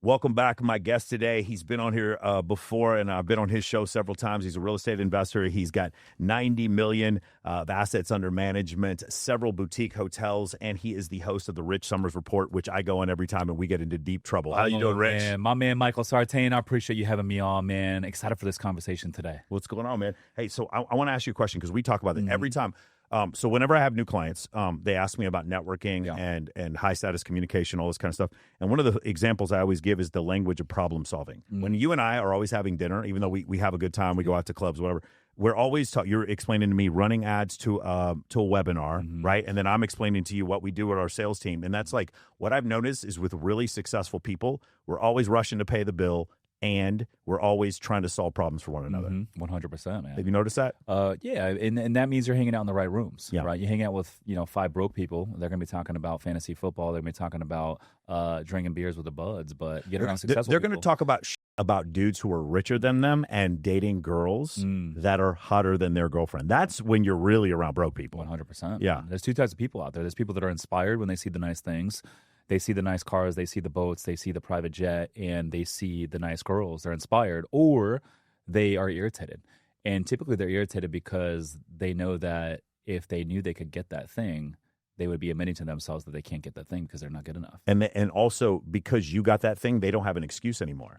Welcome back. My guest today, he's been on here before, and I've been on his show several times. He's a real estate investor. He's got 90 million of assets under management, several boutique hotels, and he is the host of the Rich Summers Report, which I go on every time, and we get into deep trouble. How you doing, Rich? Man, my man, Michael Sartain, I appreciate you having me on, man. Excited for this conversation today. What's going on, man? Hey, so I want to ask you a question because we talk about it every time. So whenever I have new clients, they ask me about networking and high status communication, all this kind of stuff. And one of the examples I always give is the language of problem solving. When you and I are always having dinner, even though we have a good time, we go out to clubs, whatever, we're always you're explaining to me running ads to a webinar, right? And then I'm explaining to you what we do with our sales team. And that's like what I've noticed is with really successful people, we're always rushing to pay the bill. And we're always trying to solve problems for one another. 100%, man. Have you noticed that? Yeah, and that means you're hanging out in the right rooms, Yeah. right? You hang out with, 5 broke people. They're going to be talking about fantasy football. They're going to be talking about drinking beers with the buds. But get around successful They're going people. to talk about dudes who are richer than them and dating girls that are hotter than their girlfriend. That's when you're really around broke people. 100%. Yeah. Man. There's 2 types of people out there. There's people that are inspired when they see the nice things. They see the nice cars, they see the boats, they see the private jet, and they see the nice girls. They're inspired, or they are irritated. And typically they're irritated because they know that if they knew they could get that thing, they would be admitting to themselves that they can't get that thing because they're not good enough. And also because you got that thing, they don't have an excuse anymore.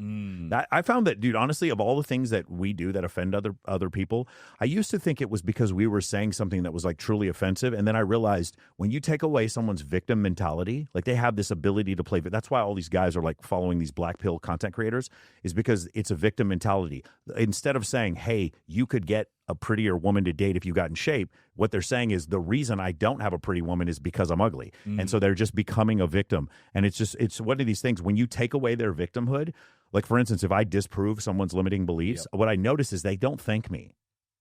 I found that, dude, honestly, of all the things that we do that offend other people, I used to think it was because we were saying something that was like truly offensive. And then I realized when you take away someone's victim mentality, like they have this ability to play. That's why all these guys are like following these black pill content creators, is because it's a victim mentality. Instead of saying, hey, you could get a prettier woman to date if you got in shape, what they're saying is the reason I don't have a pretty woman is because I'm ugly. And so they're just becoming a victim. And it's one of these things when you take away their victimhood, like for instance, if I disprove someone's limiting beliefs, what I notice is they don't thank me.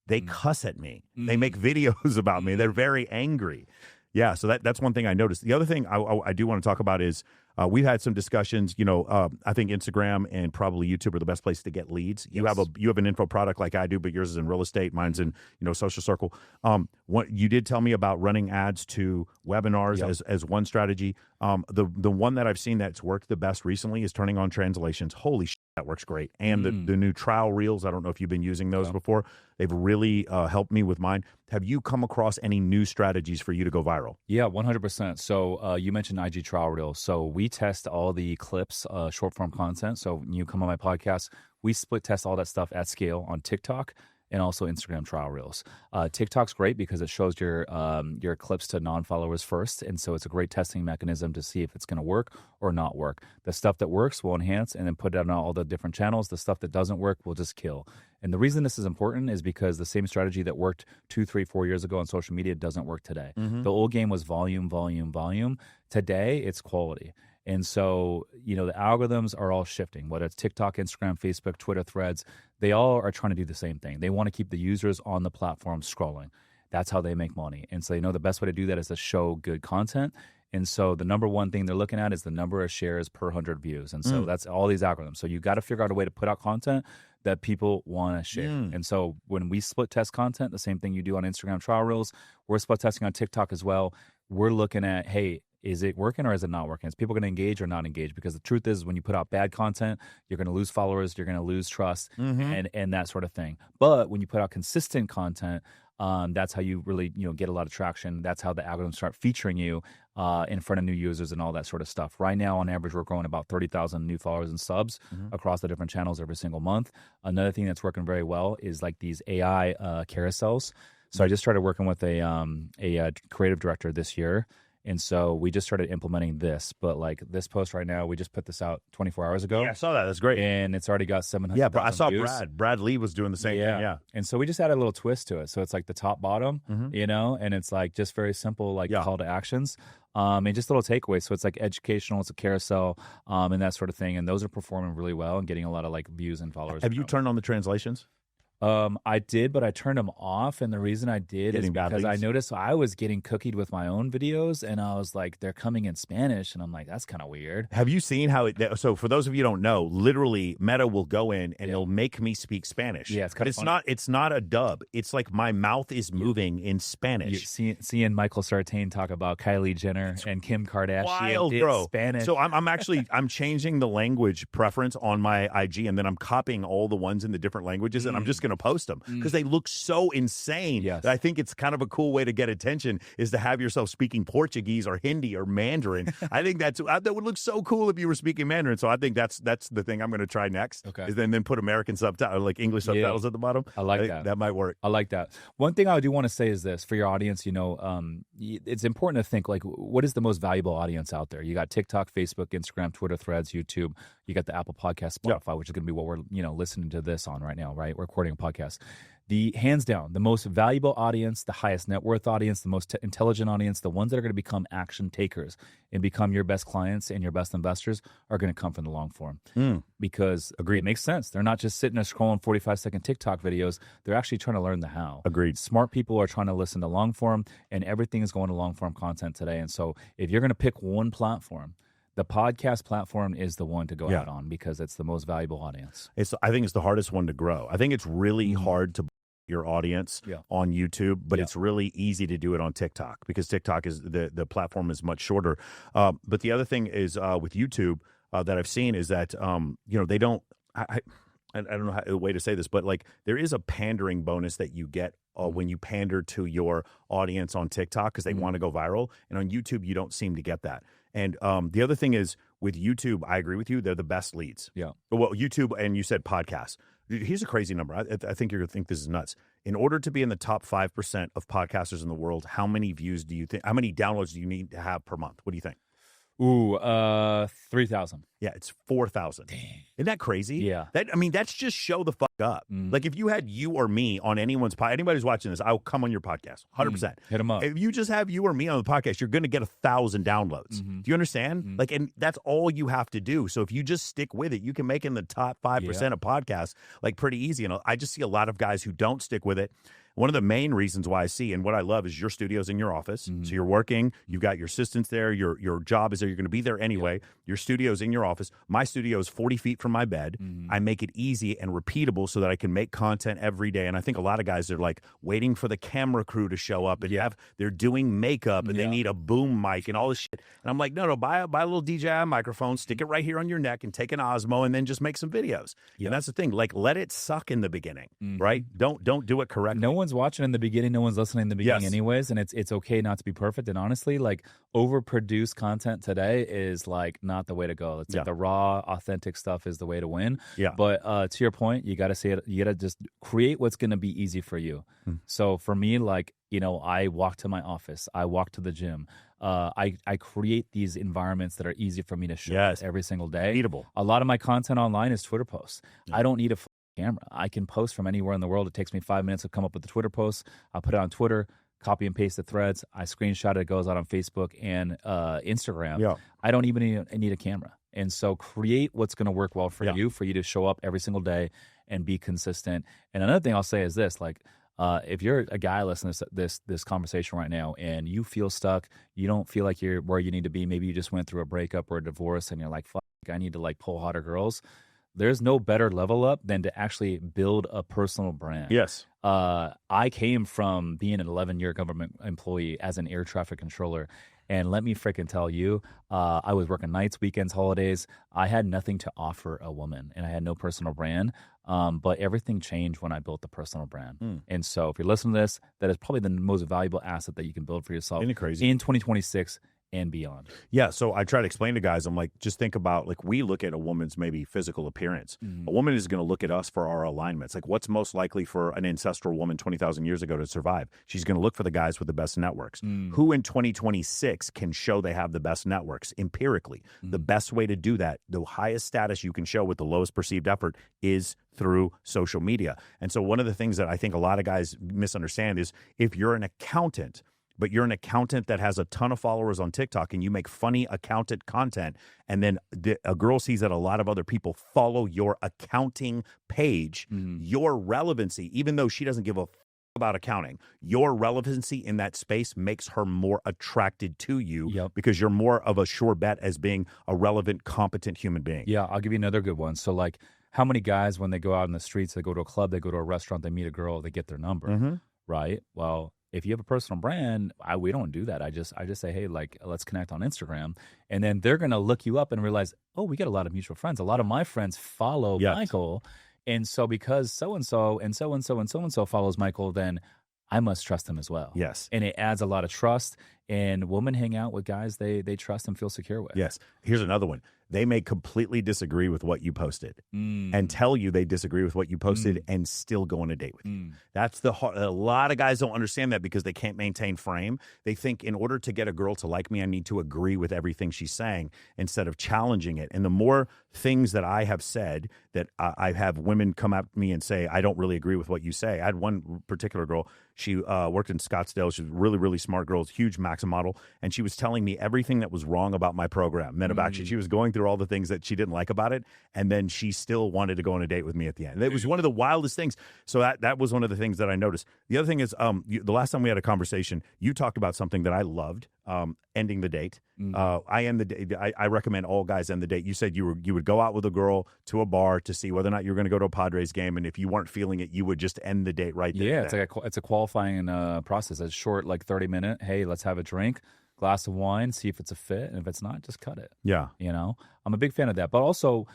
They cuss at me. They make videos about me. They're very angry. Yeah, so that's one thing I noticed. The other thing I do want to talk about is we've had some discussions. I think Instagram and probably YouTube are the best place to get leads. Yes. You have an info product like I do, but yours is in real estate. Mine's in social circle. What you did tell me about running ads to webinars as one strategy. The one that I've seen that's worked the best recently is turning on translations. Holy shit, that works great. And the new trial reels. I don't know if you've been using those before. They've really helped me with mine. Have you come across any new strategies for you to go viral? Yeah, 100%. So you mentioned IG trial reels. So we test all the clips, short form content. So when you come on my podcast, we split test all that stuff at scale on TikTok and also Instagram trial reels. TikTok's great because it shows your clips to non-followers first. And so it's a great testing mechanism to see if it's going to work or not work. The stuff that works will enhance and then put it on all the different channels. The stuff that doesn't work will just kill. And the reason this is important is because the same strategy that worked 2, 3, 4 years ago on social media doesn't work today. The old game was volume, volume, volume. Today, it's quality. And so, the algorithms are all shifting, whether it's TikTok, Instagram, Facebook, Twitter, Threads, they all are trying to do the same thing. They want to keep the users on the platform scrolling. That's how they make money. And so, the best way to do that is to show good content. And so the number one thing they're looking at is the number of shares per 100 views. And so that's all these algorithms. So you got to figure out a way to put out content that people want to share. And so when we split test content, the same thing you do on Instagram trial reels, we're split testing on TikTok as well. We're looking at, hey, is it working or is it not working? Is people going to engage or not engage? Because the truth is when you put out bad content, you're going to lose followers, you're going to lose trust and that sort of thing. But when you put out consistent content, that's how you really get a lot of traction. That's how the algorithms start featuring you in front of new users and all that sort of stuff. Right now, on average, we're growing about 30,000 new followers and subs across the different channels every single month. Another thing that's working very well is like these AI carousels. So I just started working with a creative director this year. And so we just started implementing this. But like this post right now, we just put this out 24 hours ago. Yeah, I saw that. That's great. And it's already got 700,000 Yeah, but I saw views. Brad Lee was doing the same thing. Yeah. And so we just added a little twist to it. So it's like the top bottom, and it's like just very simple, like call to actions. And just little takeaways. So it's like educational, it's a carousel, and that sort of thing. And those are performing really well and getting a lot of like views and followers. Have you turned on the translations? I did, but I turned them off, and the reason I did is Getting bad because I leads? noticed I was getting cookied with my own videos, and I was like, they're coming in Spanish, and I'm like, that's kind of weird. Have you seen how it? So for those of you who don't know, literally Meta will go in and Yeah. it'll make me speak Spanish. Yeah, it's but kinda it's funny. not. It's not a dub. It's like my mouth is moving in You Spanish. seeing Michael Sartain talk about Kylie Jenner and Kim Kardashian, Wild, it's bro. Spanish. So I'm actually I'm changing the language preference on my IG, and then I'm copying all the ones in the different languages, and I'm just going to post them because they look so insane. Yes. That I think it's kind of a cool way to get attention is to have yourself speaking Portuguese or Hindi or Mandarin. I think that would look so cool if you were speaking Mandarin. So I think that's the thing I'm going to try next. Okay. Is then put American subtitles, like English subtitles at the bottom. I like think that. That might work. I like that. One thing I do want to say is this for your audience, it's important to think like, what is the most valuable audience out there? You got TikTok, Facebook, Instagram, Twitter, Threads, YouTube. You got the Apple Podcast, Spotify, which is going to be what we're, listening to this on right now, right? We're recording a podcast. The hands down, the most valuable audience, the highest net worth audience, the most intelligent audience, the ones that are going to become action takers and become your best clients and your best investors are going to come from the long form. Because it makes sense. They're not just sitting there scrolling 45-second TikTok videos. They're actually trying to learn the how. Agreed. Smart people are trying to listen to long form, and everything is going to long form content today. And so if you're going to pick one platform, the podcast platform is the one to go out on because it's the most valuable audience. I think it's the hardest one to grow. I think it's really hard to your audience on YouTube, but it's really easy to do it on TikTok because TikTok is the platform is much shorter. But the other thing is with YouTube that I've seen is that they don't. I don't know the way to say this, but like there is a pandering bonus that you get when you pander to your audience on TikTok because they want to go viral, and on YouTube you don't seem to get that. And the other thing is with YouTube, I agree with you; they're the best leads. Yeah. Well, YouTube, and you said podcasts. Here's a crazy number. I think you're going to think this is nuts. In order to be in the top 5% of podcasters in the world, how many views do you think? How many downloads do you need to have per month? What do you think? Ooh, 3,000. Yeah, it's 4,000. Isn't that crazy? Yeah. That's just show the fuck up. Like if you had you or me on anyone's podcast, anybody who's watching this, I'll come on your podcast, 100%. Hit them up. If you just have you or me on the podcast, you're going to get 1,000 downloads. Do you understand? Like, and that's all you have to do. So if you just stick with it, you can make in the top 5% of podcasts like pretty easy. And I just see a lot of guys who don't stick with it. One of the main reasons why I see and what I love is your studio's in your office. So you're working, you've got your assistants there, your job is there, you're going to be there anyway. Your studio's in your office. My studio is 40 feet from my bed. I make it easy and repeatable so that I can make content every day. And I think a lot of guys are like waiting for the camera crew to show up and they're doing makeup and they need a boom mic and all this shit. And I'm like, no, buy a little DJI microphone, stick it right here on your neck and take an Osmo and then just make some videos. And that's the thing. Like, let it suck in the beginning, right? Don't do it correctly. No one's watching in the beginning, no one's listening in the beginning anyways, and it's okay not to be perfect. And honestly, like overproduced content today is like not the way to go. It's like the raw, authentic stuff is the way to win. But to your point, you got to say it. You got to just create what's going to be easy for you. So for me, like I walk to my office, I walk to the gym. I create these environments that are easy for me to show every single day. Repeatable. A lot of my content online is Twitter posts. I don't need a camera. I can post from anywhere in the world. It takes me 5 minutes to come up with the Twitter post. I'll put it on Twitter, copy and paste the threads. I screenshot it. It goes out on Facebook and Instagram. I don't even need a camera. And so create what's going to work well for you to show up every single day and be consistent. And another thing I'll say is this, like, if you're a guy listening to this conversation right now and you feel stuck, you don't feel like you're where you need to be, maybe you just went through a breakup or a divorce and you're like, fuck, I need to like pull hotter girls. There's no better level up than to actually build a personal brand. Yes. I came from being an 11-year government employee as an air traffic controller. And let me freaking tell you, I was working nights, weekends, holidays. I had nothing to offer a woman and I had no personal brand. But everything changed when I built the personal brand. And so if you're listening to this, that is probably the most valuable asset that you can build for yourself in 2026 and beyond. Yeah, so I try to explain to guys, I'm like, just think about, like, we look at a woman's maybe physical appearance. A woman is going to look at us for our alignments. Like, what's most likely for an ancestral woman 20,000 years ago to survive? She's going to look for the guys with the best networks. Who in 2026 can show they have the best networks empirically? The best way to do that, the highest status you can show with the lowest perceived effort is through social media. And so one of the things that I think a lot of guys misunderstand is if you're an accountant but you're an accountant that has a ton of followers on TikTok and you make funny accountant content, and then a girl sees that a lot of other people follow your accounting page, your relevancy, even though she doesn't give a about accounting, your relevancy in that space makes her more attracted to you because you're more of a sure bet as being a relevant, competent human being. Yeah, I'll give you another good one. So, like, how many guys, when they go out in the streets, they go to a club, they go to a restaurant, they meet a girl, they get their number, right? Well, if you have a personal brand, we don't do that. I just say, hey, like, let's connect on Instagram, and then they're gonna look you up and realize, oh, we got a lot of mutual friends. A lot of my friends follow Michael. And so because so-and-so and so-and-so and so-and-so follows Michael, then I must trust him as well. Yes. And it adds a lot of trust. And women hang out with guys they trust and feel secure with. Yes. Here's another one. They may completely disagree with what you posted and tell you they disagree with what you posted and still go on a date with you. That's the hard. A lot of guys don't understand that because they can't maintain frame. They think in order to get a girl to like me, I need to agree with everything she's saying instead of challenging it. And the more things that I have said that I have women come up to me and say, I don't really agree with what you say. I had one particular girl. She worked in Scottsdale. She was a really, really smart girl, huge Maxim model. And she was telling me everything that was wrong about my program. She was going through all the things that she didn't like about it. And then she still wanted to go on a date with me at the end. It was one of the wildest things. So that was one of the things that I noticed. The other thing is the last time we had a conversation, you talked about something that I loved, ending the date. I end the date. I recommend all guys end the date. You said you would go out with a girl to a bar to see whether or not you're going to go to a Padres game. And if you weren't feeling it, you would just end the date right there. Yeah, it's a qualifying process. It's short, like 30-minute. Hey, let's have a drink, glass of wine, see if it's a fit, and if it's not, just cut it. Yeah, I'm a big fan of that. But also,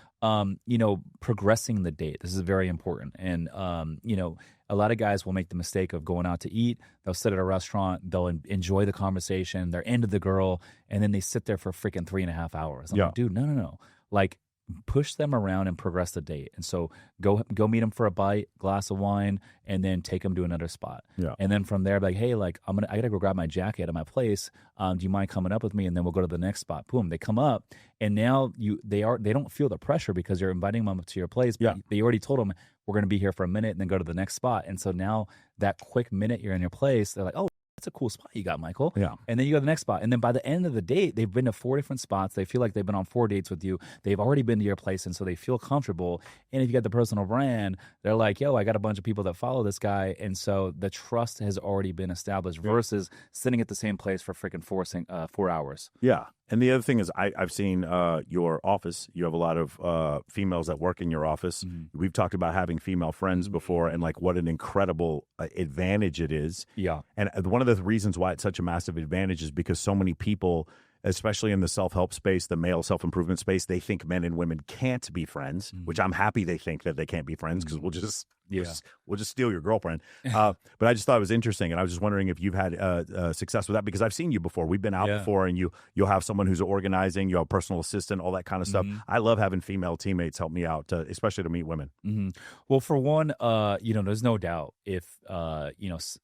progressing the date. This is very important. And a lot of guys will make the mistake of going out to eat. They'll sit at a restaurant. They'll enjoy the conversation. They're into the girl, and then they sit there for freaking 3.5 hours. I'm like, dude, no. Like, push them around and progress the date. And so go meet them for a bite, glass of wine, and then take them to another spot. Yeah. And then from there, like, hey, like I gotta go grab my jacket at my place. Do you mind coming up with me? And then we'll go to the next spot. Boom, they come up, and now they don't feel the pressure because you're inviting them up to your place. But they already told them we're gonna be here for a minute and then go to the next spot. And so now that quick minute you're in your place, they're like, oh, that's a cool spot you got, Michael. Yeah. And then you go to the next spot. And then by the end of the date, they've been to 4 different spots. They feel like they've been on 4 dates with you. They've already been to your place, and so they feel comfortable. And if you got the personal brand, they're like, yo, I got a bunch of people that follow this guy. And so the trust has already been established versus sitting at the same place for freaking 4 hours. Yeah. And the other thing is I've seen your office. You have a lot of females that work in your office. We've talked about having female friends before and like what an incredible advantage it is. Yeah. And one of the reasons why it's such a massive advantage is because so many people, especially in the self-help space, the male self-improvement space, they think men and women can't be friends, which I'm happy they think that they can't be friends because we'll just steal your girlfriend. But I just thought it was interesting, and I was just wondering if you've had success with that because I've seen you before. We've been out before, and you'll have someone who's organizing, you have a personal assistant, all that kind of stuff. I love having female teammates help me out, especially to meet women. Well, for one, there's no doubt if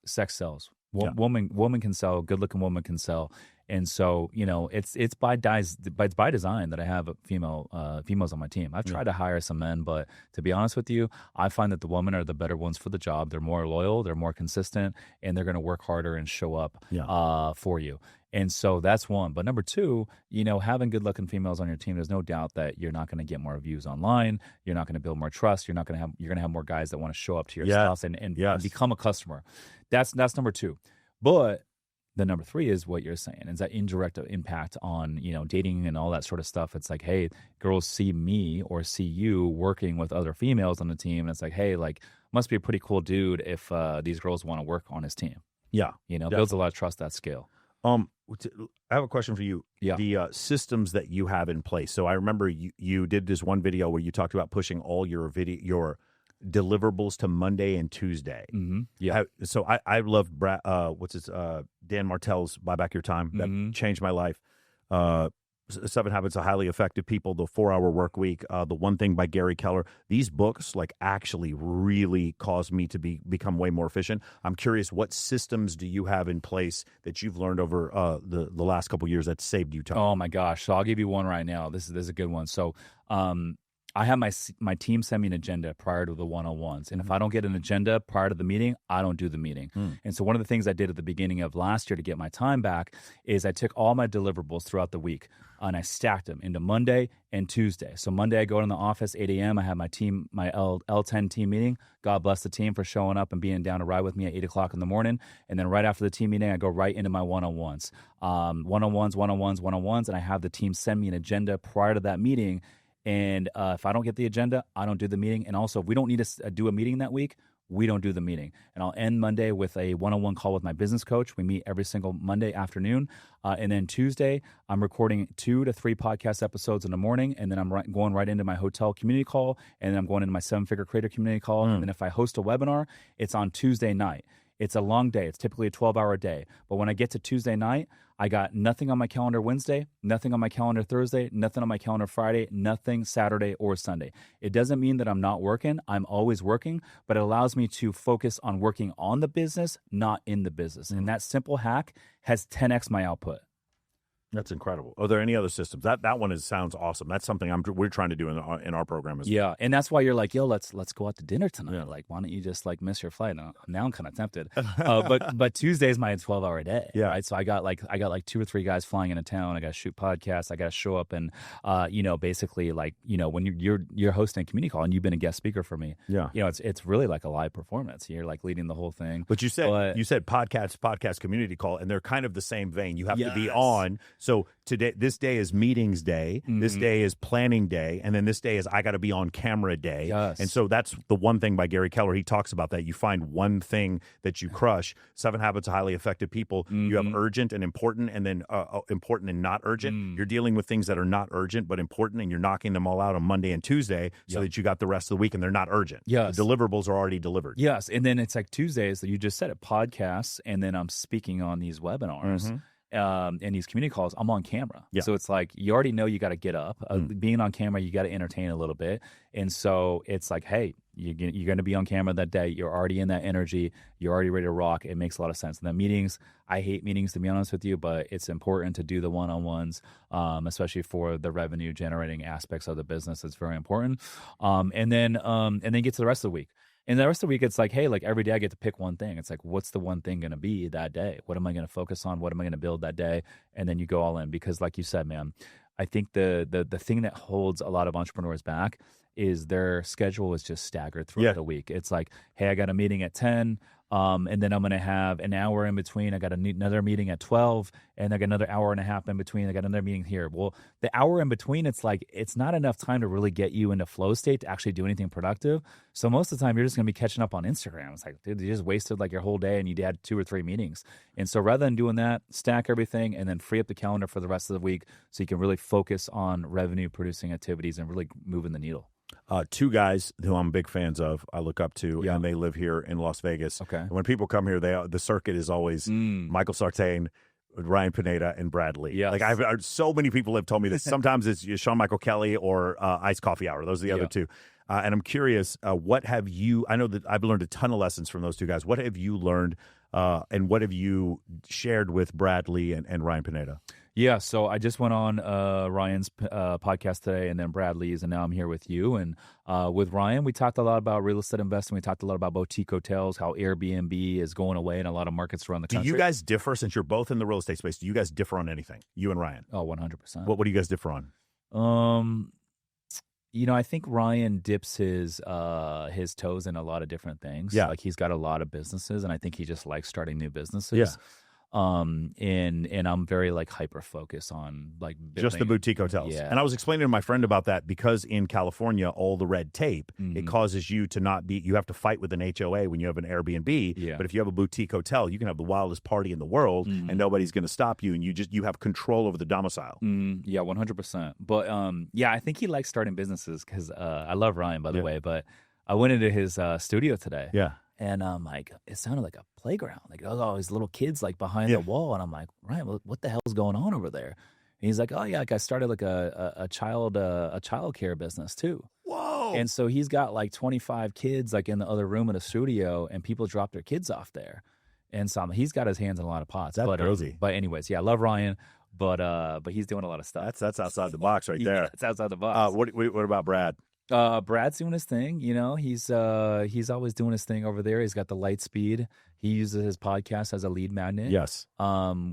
sex sells. Woman can sell. Good looking woman can sell. And so, it's by design that I have females on my team. I've tried to hire some men, but to be honest with you, I find that the women are the better ones for the job. They're more loyal, they're more consistent, and they're going to work harder and show up for you. And so that's one. But number two, having good-looking females on your team, there's no doubt that you're not going to get more views online. You're not going to build more trust. You're going to have more guys that want to show up to your stuff and become a customer. That's number two. But the number three is what you're saying, is that indirect impact on, dating and all that sort of stuff. It's like, hey, girls see me or see you working with other females on the team. And it's like, hey, like, must be a pretty cool dude if these girls want to work on his team. Yeah. Builds a lot of trust at scale. I have a question for you. Yeah. The systems that you have in place. So I remember you did this one video where you talked about pushing all your deliverables to Monday and Tuesday. Yeah. So I loved Dan Martell's Buy Back Your Time. That changed my life. 7 Habits of Highly Effective People, The 4-Hour Work Week, The One Thing by Gary Keller. These books actually really caused me to become way more efficient. I'm curious, what systems do you have in place that you've learned over the last couple of years that saved you time? Oh my gosh. So I'll give you one right now. This is a good one. So I have my team send me an agenda prior to the one-on-ones. And if I don't get an agenda prior to the meeting, I don't do the meeting. And so one of the things I did at the beginning of last year to get my time back is I took all my deliverables throughout the week and I stacked them into Monday and Tuesday. So Monday I go in the office, 8 a.m. I have my team, my L10 team meeting. God bless the team for showing up and being down to ride with me at 8 o'clock in the morning. And then right after the team meeting, I go right into my one-on-ones. One-on-ones, and I have the team send me an agenda prior to that meeting. And if I don't get the agenda, I don't do the meeting. And also, if we don't need to do a meeting that week, we don't do the meeting. And I'll end Monday with a one-on-one call with my business coach. We meet every single Monday afternoon. And then Tuesday, I'm recording 2 to 3 podcast episodes in the morning. And then I'm going right into my hotel community call. And then I'm going into my 7-figure creator community call. And then if I host a webinar, it's on Tuesday night. It's a long day. It's typically a 12-hour day. But when I get to Tuesday night, I got nothing on my calendar Wednesday, nothing on my calendar Thursday, nothing on my calendar Friday, nothing Saturday or Sunday. It doesn't mean that I'm not working. I'm always working, but it allows me to focus on working on the business, not in the business. And that simple hack has 10x my output. That's incredible. Are there any other systems? That one sounds awesome. That's something we're trying to do in our program as well. Yeah, and that's why you're like, yo, let's go out to dinner tonight. Yeah. Like, why don't you just like miss your flight? Now I'm kind of tempted. But Tuesday's my 12-hour day. Yeah. Right. So I got like 2 or 3 guys flying into town. I got to shoot podcasts. I got to show up and basically like when you're hosting a community call and you've been a guest speaker for me. Yeah. It's really like a live performance. You're like leading the whole thing. But you said podcast community call, and they're kind of the same vein. You have to be on. So this day is meetings day, this day is planning day, and then this day is I got to be on camera day. Yes. And so that's the one thing by Gary Keller. He talks about that. You find one thing that you crush. 7 Habits of Highly Effective People. You have urgent and important, and then important and not urgent. You're dealing with things that are not urgent but important, and you're knocking them all out on Monday and Tuesday so that you got the rest of the week, and they're not urgent. Yes. The deliverables are already delivered. Yes. And then it's like Tuesdays that you just said it, podcasts, and then I'm speaking on these webinars. And these community calls, I'm on camera. Yeah. So it's like, you already know you got to get up. Being on camera, you got to entertain a little bit. And so it's like, hey, you're going to be on camera that day. You're already in that energy. You're already ready to rock. It makes a lot of sense. And then meetings, I hate meetings, to be honest with you, but it's important to do the one-on-ones, especially for the revenue generating aspects of the business. It's very important. And then get to the rest of the week. And the rest of the week, it's like, hey, like every day I get to pick one thing. It's like, what's the one thing going to be that day? What am I going to focus on? What am I going to build that day? And then you go all in. Because like you said, man, I think the thing that holds a lot of entrepreneurs back is their schedule is just staggered throughout the week. It's like, hey, I got a meeting at 10. And then I'm going to have an hour in between. I got another meeting at 12, and I got another hour and a half in between. I got another meeting here. Well, the hour in between, it's like, it's not enough time to really get you into flow state to actually do anything productive. So most of the time, you're just going to be catching up on Instagram. It's like, dude, you just wasted like your whole day and you had 2 or 3 meetings. And so rather than doing that, stack everything and then free up the calendar for the rest of the week so you can really focus on revenue producing activities and really moving the needle. 2 guys who I'm big fans of, I look up to, and they live here in Las Vegas. Okay. And when people come here, the circuit is always Michael Sartain, Ryan Pineda, and Brad Lee. Yes. Like so many people have told me this. Sometimes it's Sean Michael Kelly or Iced Coffee Hour. Those are the other 2. And I'm curious, what have you? I know that I've learned a ton of lessons from those 2 guys. What have you learned, and what have you shared with Brad Lee and Ryan Pineda? Yeah, so I just went on Ryan's podcast today, and then Bradley's, and now I'm here with you. And with Ryan, we talked a lot about real estate investing. We talked a lot about boutique hotels, how Airbnb is going away in a lot of markets around the country. Do you guys differ, since you're both in the real estate space? Do you guys differ on anything, you and Ryan? Oh, 100%. What do you guys differ on? I think Ryan dips his toes in a lot of different things. Yeah, like he's got a lot of businesses, and I think he just likes starting new businesses. Yeah. And I'm very like hyper focused on like just the boutique hotels. Yeah. And I was explaining to my friend about that because in California, all the red tape, it causes you to not be, you have to fight with an HOA when you have an Airbnb. Yeah. But if you have a boutique hotel, you can have the wildest party in the world and nobody's going to stop you. And you have control over the domicile. Yeah, 100%. But I think he likes starting businesses because I love Ryan, by the way, but I went into his studio today. Yeah. And like, it sounded like a playground. Like, all these little kids like behind the wall. And I'm like, Ryan, what the hell is going on over there? And he's like, oh yeah, like I started like a child care business too. Whoa! And so he's got like 25 kids like in the other room in the studio, and people drop their kids off there. And so he's got his hands in a lot of pots. That's crazy. But anyways, yeah, I love Ryan, but he's doing a lot of stuff. That's outside the box right there. That's outside the box. What about Brad? Brad's doing his thing, he's always doing his thing over there. He's got the light speed. He uses his podcast as a lead magnet. Yes.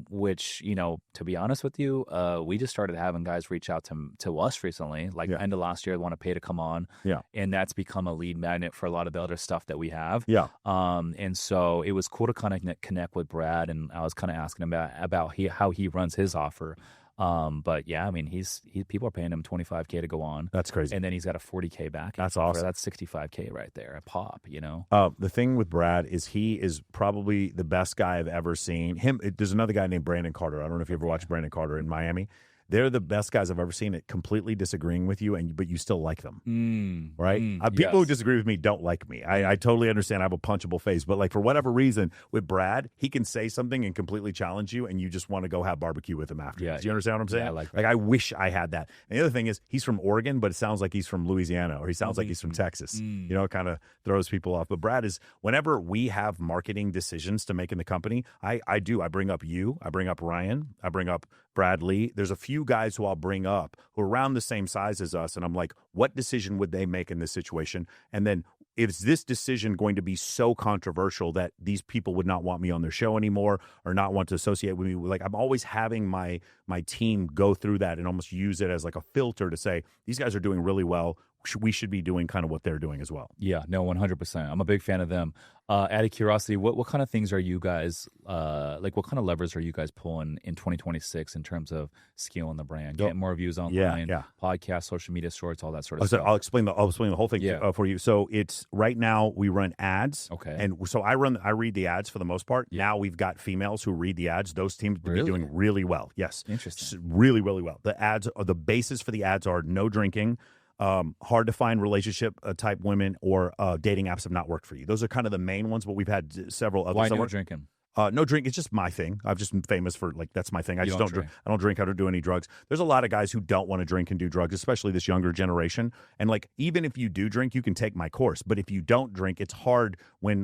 Which, to be honest with you, we just started having guys reach out to us recently, like end of last year, want to pay to come on. Yeah. And that's become a lead magnet for a lot of the other stuff that we have. Yeah. And so it was cool to kind of connect with Brad, and I was kind of asking him about how he runs his offer. But yeah, I mean, people are paying him $25K to go on. That's crazy. And then he's got a $40K back. That's awesome. That's $65K right there, a pop, The thing with Brad is he is probably the best guy I've ever seen. There's another guy named Brandon Carter. I don't know if you ever watched Brandon Carter in Miami. They're the best guys I've ever seen at completely disagreeing with you, but you still like them, right? People who disagree with me don't like me. I totally understand. I have a punchable face, but like for whatever reason, with Brad, he can say something and completely challenge you, and you just want to go have barbecue with him after. Yeah. Do you understand what I'm saying? Yeah, I like that. Like I wish I had that. And the other thing is, he's from Oregon, but it sounds like he's from Louisiana, or he sounds like he's from Texas. It kind of throws people off. But Brad is, whenever we have marketing decisions to make in the company, I bring up you, I bring up Ryan, I bring up Brad Lee. There's a few guys who I'll bring up who are around the same size as us, and I'm like, what decision would they make in this situation? And then is this decision going to be so controversial that these people would not want me on their show anymore or not want to associate with me? Like I'm always having my team go through that and almost use it as like a filter to say, these guys are doing really well. We should be doing kind of what they're doing as well. Yeah, no, 100%. I'm a big fan of them. Out of curiosity, what kind of things are you guys, what kind of levers are you guys pulling in 2026 in terms of scaling the brand, getting more views online, podcasts, social media shorts, all that sort of stuff? I'll explain the whole thing for you. So it's right now we run ads. Okay. And so I read the ads for the most part. Now we've got females who read the ads. Those teams be doing really well. Yes. Interesting. Really, really well. The ads are the basis for the ads are no drinking. Hard to find relationship type women, or dating apps have not worked for you. Those are kind of the main ones, but we've had several others. Why no drinking? No drink. It's just my thing. I've just been famous for that's my thing. I just don't drink. I don't drink. I don't do any drugs. There's a lot of guys who don't want to drink and do drugs, especially this younger generation. And like, even if you do drink, you can take my course. But if you don't drink, it's hard when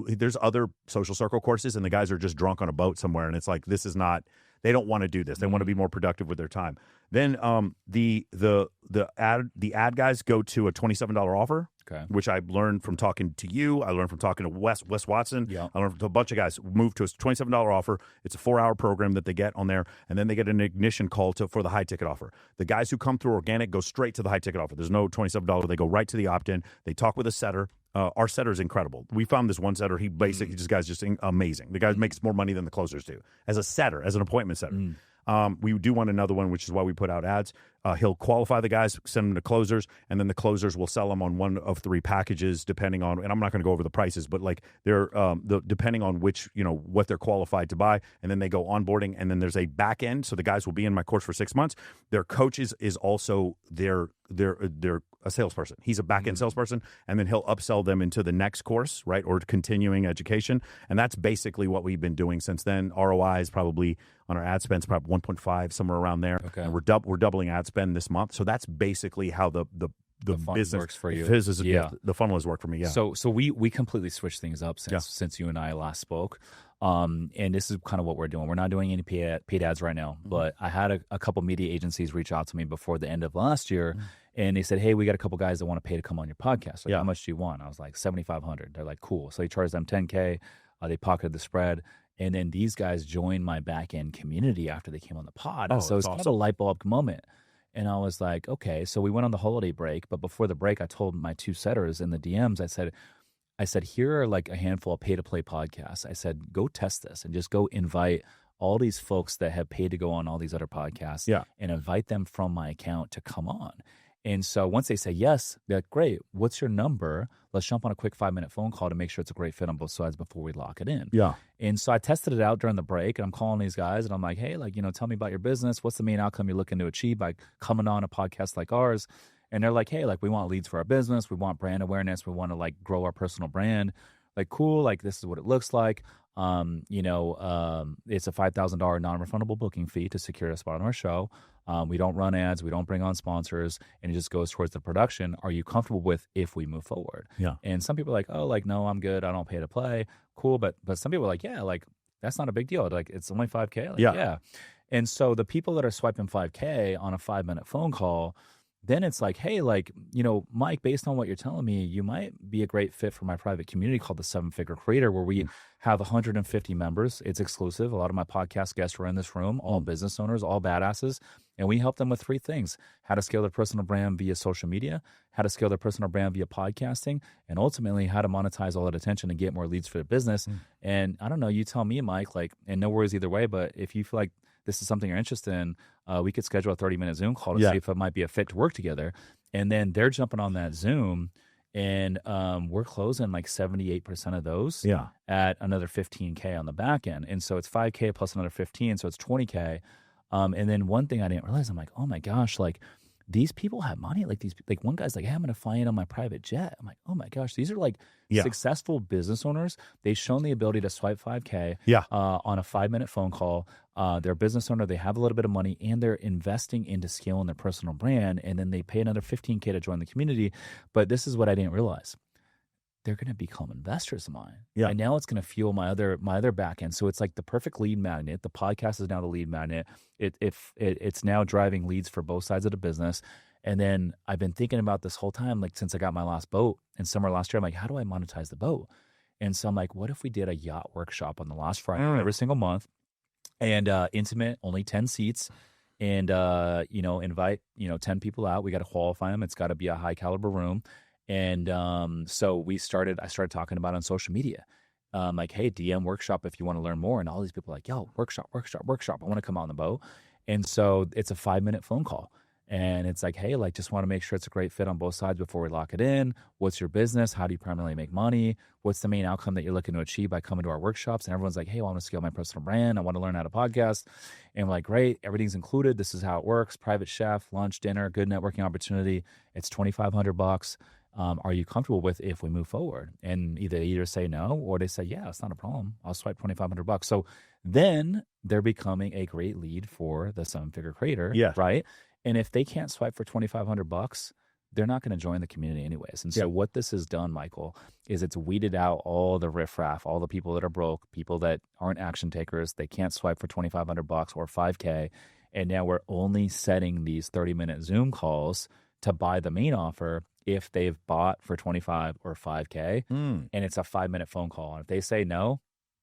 there's other social circle courses and the guys are just drunk on a boat somewhere, and it's like, this is not. They don't want to do this. They want to be more productive with their time. Then the ad guys go to a $27 offer, which I learned from talking to you. I learned from talking to Wes Watson. Yeah. I learned from a bunch of guys. Move to a $27 offer. It's a 4-hour program that they get on there, and then they get an ignition call for the high ticket offer. The guys who come through organic go straight to the high ticket offer. There's no $27. They go right to the opt-in. They talk with a setter. Our setter is incredible. We found this one setter. He basically, this guy's just amazing. The guy makes more money than the closers do as a setter, as an appointment setter. We do want another one, which is why we put out ads. He'll qualify the guys, send them to closers, and then the closers will sell them on one of 3 packages, depending on. And I'm not going to go over the prices, but like they're depending on which what they're qualified to buy, and then they go onboarding, and then there's a back end. So the guys will be in my course for 6 months. Their coach is also their a salesperson. He's a back end salesperson, and then he'll upsell them into the next course, right, or continuing education. And that's basically what we've been doing since then. ROI is probably on our ad spend's probably 1.5, somewhere around there. Okay. And we're doubling ad spend this month. So that's basically how the business works for you. The funnel has worked for me. Yeah. So we completely switched things up since you and I last spoke. And this is kind of what we're doing. We're not doing any paid ads right now, but I had a couple media agencies reach out to me before the end of last year, and they said, "Hey, we got a couple guys that want to pay to come on your podcast. Like, how much do you want?" I was like, $7,500. They're like, "Cool." So they charged them $10K. They pocketed the spread. And then these guys joined my back end community after they came on the pod. So it's kind of a light bulb moment. And I was like, okay. So we went on the holiday break, but before the break, I told my 2 setters in the DMs, I said, here are like a handful of pay to play podcasts. I said, go test this and just go invite all these folks that have paid to go on all these other podcasts and invite them from my account to come on. And so once they say yes, they're like, great, what's your number? Let's jump on a quick 5-minute phone call to make sure it's a great fit on both sides before we lock it in. Yeah. And so I tested it out during the break, and I'm calling these guys, and I'm like, hey, tell me about your business. What's the main outcome you're looking to achieve by coming on a podcast like ours? And they're like, hey, we want leads for our business. We want brand awareness. We want to grow our personal brand. Like, cool. This is what it looks like. It's a $5,000 non-refundable booking fee to secure a spot on our show. We don't run ads. We don't bring on sponsors, and it just goes towards the production. Are you comfortable with if we move forward? Yeah. And some people are like, oh, no, I'm good. I don't pay to play. Cool. But some people are like, yeah, that's not a big deal. It's only $5K. Yeah. And so the people that are swiping $5K on a 5-minute phone call, then it's like, hey, like, Mike, based on what you're telling me, you might be a great fit for my private community called the Seven Figure Creator, where we have 150 members. It's exclusive. A lot of my podcast guests are in this room, all business owners, all badasses. And we help them with 3 things: how to scale their personal brand via social media, how to scale their personal brand via podcasting, and ultimately how to monetize all that attention and get more leads for their business. And I don't know, you tell me, Mike, like, and no worries either way, but if you feel like this is something you're interested in, we could schedule a 30-minute Zoom call to see if it might be a fit to work together. And then they're jumping on that Zoom, and we're closing like 78% of those at another 15K on the back end. And so it's 5K plus another 15, so it's 20K. And then one thing I didn't realize, I'm like, oh my gosh, like these people have money. Like one guy's like, hey, I'm going to fly in on my private jet. I'm like, oh my gosh, these are like successful business owners. They've shown the ability to swipe 5K on a 5-minute phone call. They're a business owner. They have a little bit of money, and they're investing into scaling their personal brand. And then they pay another 15K to join the community. But this is what I didn't realize. They're going to become investors of mine. Yeah. And now it's going to fuel my other back end. So it's like the perfect lead magnet. The podcast is now the lead magnet. It's now driving leads for both sides of the business. And then I've been thinking about this whole time, like since I got my last boat in summer last year, I'm like, how do I monetize the boat? And so I'm like, what if we did a yacht workshop on the last Friday every single month, and intimate, only 10 seats, and invite 10 people out. We got to qualify them. It's got to be a high caliber room. And so I started talking about it on social media. Like, hey, DM workshop if you want to learn more. And all these people are like, yo, workshop. I want to come on the boat. And so it's a 5-minute phone call. And it's like, hey, like, just want to make sure it's a great fit on both sides before we lock it in. What's your business? How do you primarily make money? What's the main outcome that you're looking to achieve by coming to our workshops? And everyone's like, hey, I want to scale my personal brand. I want to learn how to podcast. And we're like, great, everything's included. This is how it works. Private chef, lunch, dinner, good networking opportunity. It's $2,500. Are you comfortable with if we move forward? And they either say no, or they say, yeah, it's not a problem. I'll swipe $2,500. So then they're becoming a great lead for the 7-Figure Creator, right? And if they can't swipe for $2,500, they're not going to join the community anyways. And so what this has done, Michael, is it's weeded out all the riffraff, all the people that are broke, people that aren't action takers. They can't swipe for $2,500 or 5K. And now we're only setting these 30-minute Zoom calls to buy the main offer if they've bought for 25 or 5K, and it's a 5-minute phone call. And if they say no,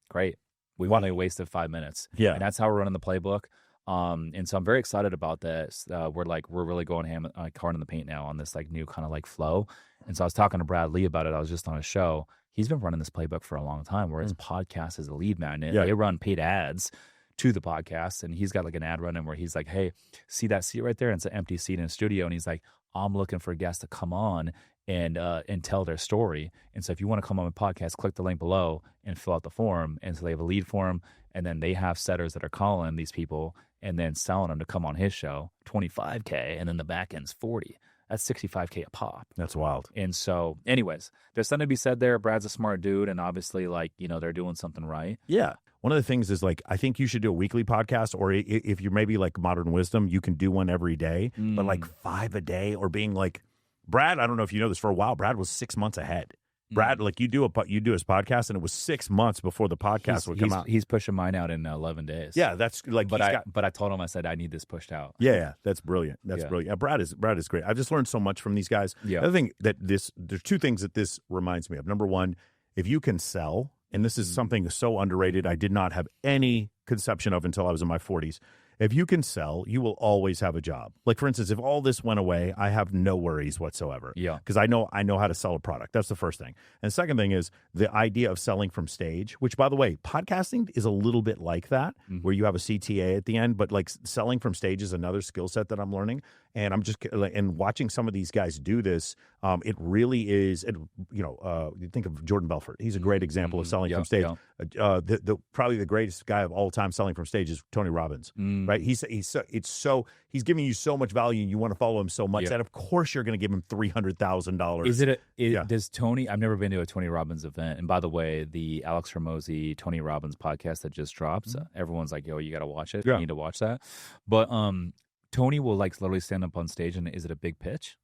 great. We've only wasted 5 minutes. Yeah. And that's how we're running the playbook. And so I'm very excited about this. We're really going hard in the paint now on this like new kind of like flow. And so I was talking to Brad Lee about it. I was just on a show. He's been running this playbook for a long time, where his podcast is a lead magnet. Yeah. They run paid ads to the podcast, and he's got like an ad running where he's like, hey, see that seat right there? And it's an empty seat in a studio. And he's like, I'm looking for guests to come on and tell their story. And so if you want to come on my podcast, click the link below and fill out the form. And so they have a lead form, and then they have setters that are calling these people and then selling them to come on his show, 25K, and then the back end's 40. That's 65K a pop. That's wild. And so anyways, there's something to be said there. Brad's a smart dude, and obviously like, they're doing something right. Yeah. One of the things is like, I think you should do a weekly podcast, or if you're maybe like Modern Wisdom, you can do one every day, but like 5 a day, or being like Brad. I don't know if you know this, for a while, Brad was 6 months ahead. Brad, like you do his podcast, and it was 6 months before the podcast would come out. He's pushing mine out in 11 days. Yeah, that's like. But I told him, I said, I need this pushed out. Yeah, that's brilliant. That's brilliant. Yeah, Brad is great. I've just learned so much from these guys. Yeah. The other thing there's 2 things that this reminds me of. Number one, if you can sell, and this is something so underrated, I did not have any conception of until I was in my 40s. If you can sell, you will always have a job. Like, for instance, if all this went away, I have no worries whatsoever. Yeah. Because I know how to sell a product. That's the first thing. And the second thing is the idea of selling from stage, which, by the way, podcasting is a little bit like that, where you have a CTA at the end, but like selling from stage is another skill set that I'm learning. And I'm just watching some of these guys do this. It really is. You think of Jordan Belfort. He's a great example of selling from stage. Probably the greatest guy of all time selling from stage is Tony Robbins. Right? He's giving you so much value, and you want to follow him so much that of course you're going to give him $300,000. Does Tony? I've never been to a Tony Robbins event. And by the way, the Alex Hormozi Tony Robbins podcast that just dropped, everyone's like, "Yo, you got to watch it. You need to watch that." But Tony will like literally stand up on stage, and is it a big pitch?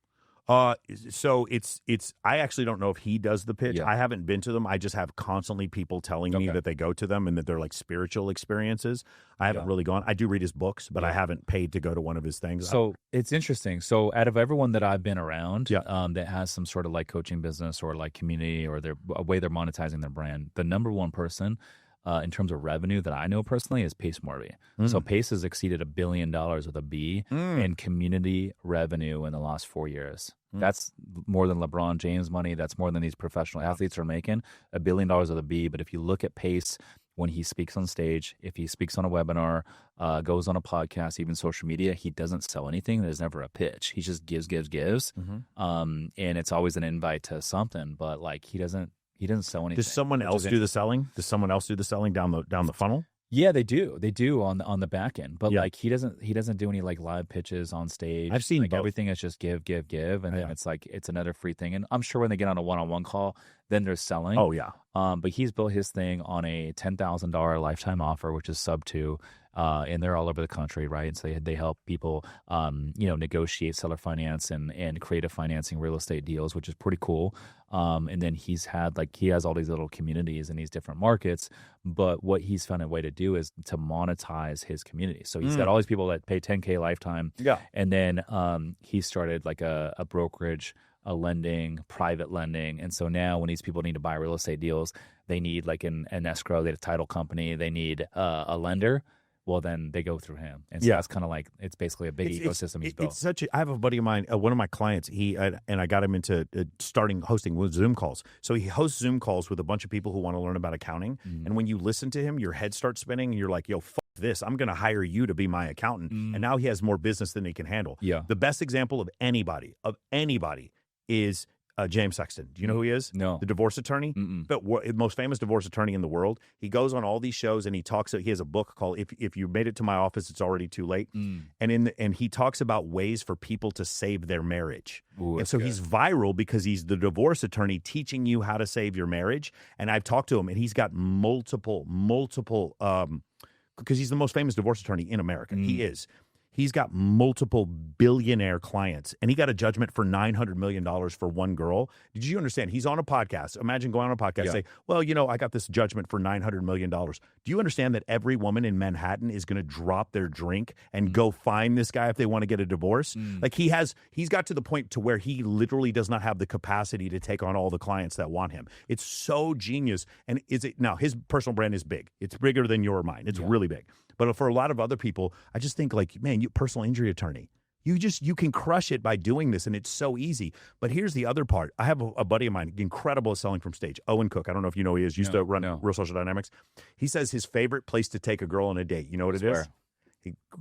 So it's I actually don't know if he does the pitch. Yeah. I haven't been to them. I just have constantly people telling me that they go to them and that they're like spiritual experiences. I haven't really gone. I do read his books, but I haven't paid to go to one of his things. So it's interesting. So out of everyone that I've been around, that has some sort of like coaching business or like community or a way they're monetizing their brand, the number one person in terms of revenue that I know personally is Pace Morby. So Pace has exceeded $1 billion with a B in community revenue in the last 4 years. That's more than LeBron James money. That's more than these professional athletes are making. $1 billion with a B. But if you look at Pace, when he speaks on stage, if he speaks on a webinar, goes on a podcast, even social media, he doesn't sell anything. There's never a pitch. He just gives. And it's always an invite to something. But like he doesn't sell anything. Does someone else do the selling? Does someone else do the selling down the funnel? Yeah, they do. They do on the back end. But like he doesn't do any like live pitches on stage. I've seen like both. Everything is just give, and then it's like it's another free thing. And I'm sure when they get on a one-on-one call, then they're selling. Oh yeah. But he's built his thing on a $10,000 lifetime offer, which is sub 2. And they're all over the country, right? And so they help people, negotiate seller finance and creative financing real estate deals, which is pretty cool. And then he has all these little communities in these different markets. But what he's found a way to do is to monetize his community. So he's got all these people that pay $10K lifetime. Yeah. And then he started like a brokerage, a lending, private lending. And so now when these people need to buy real estate deals, they need like an escrow, they need a title company, they need a lender. Well, then they go through him. And so that's kind of like, it's basically a big ecosystem he's built. I have a buddy of mine, one of my clients, and I got him into hosting Zoom calls. So he hosts Zoom calls with a bunch of people who want to learn about accounting. And when you listen to him, your head starts spinning and you're like, yo, fuck this. I'm going to hire you to be my accountant. And now he has more business than he can handle. Yeah. The best example of anybody is James Sexton. Do you know who he is? No. The divorce attorney? But most famous divorce attorney in the world. He goes on all these shows and he talks. He has a book called "If You Made It to My Office, It's Already Too Late." And he talks about ways for people to save their marriage. Ooh, and so he's viral because he's the divorce attorney teaching you how to save your marriage. And I've talked to him, and he's got multiple. Because he's the most famous divorce attorney in America. He is. He's got multiple billionaire clients, and he got a judgment for $900 million for one girl. Did you understand? He's on a podcast. Imagine going on a podcast and say, well, I got this judgment for $900 million. Do you understand that every woman in Manhattan is going to drop their drink and go find this guy if they want to get a divorce? Like he's got to the point to where he literally does not have the capacity to take on all the clients that want him. It's so genius. And now his personal brand is big. It's bigger than your or mine. It's really big. But for a lot of other people, I just think like, man, you personal injury attorney, you can crush it by doing this, and it's so easy. But here's the other part. I have a buddy of mine, incredible at selling from stage, Owen Cook. I don't know if you know who he is. Used to run Real Social Dynamics. He says his favorite place to take a girl on a date. You know what it is?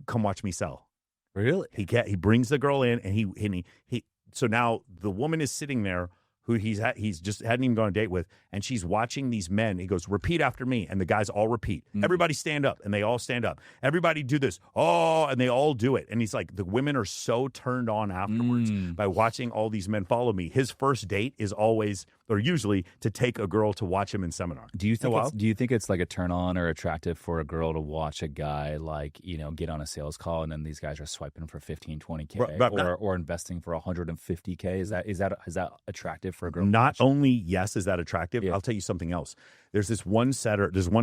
Come watch me sell. Really? He brings the girl in, and he. So now the woman is sitting there, who he's just hadn't even gone on a date with, and she's watching these men. He goes, repeat after me, and the guys all repeat. Everybody stand up, and they all stand up. Everybody do this, and they all do it. And he's like, the women are so turned on afterwards by watching all these men follow me. His first date is always, or usually, to take a girl to watch him in seminar. Do you think it's like a turn on or attractive for a girl to watch a guy like, get on a sales call and then these guys are swiping for 15, 20K or investing for 150K? Is that attractive for a girl? Not only, yes, is that attractive, I'll tell you something else. There's one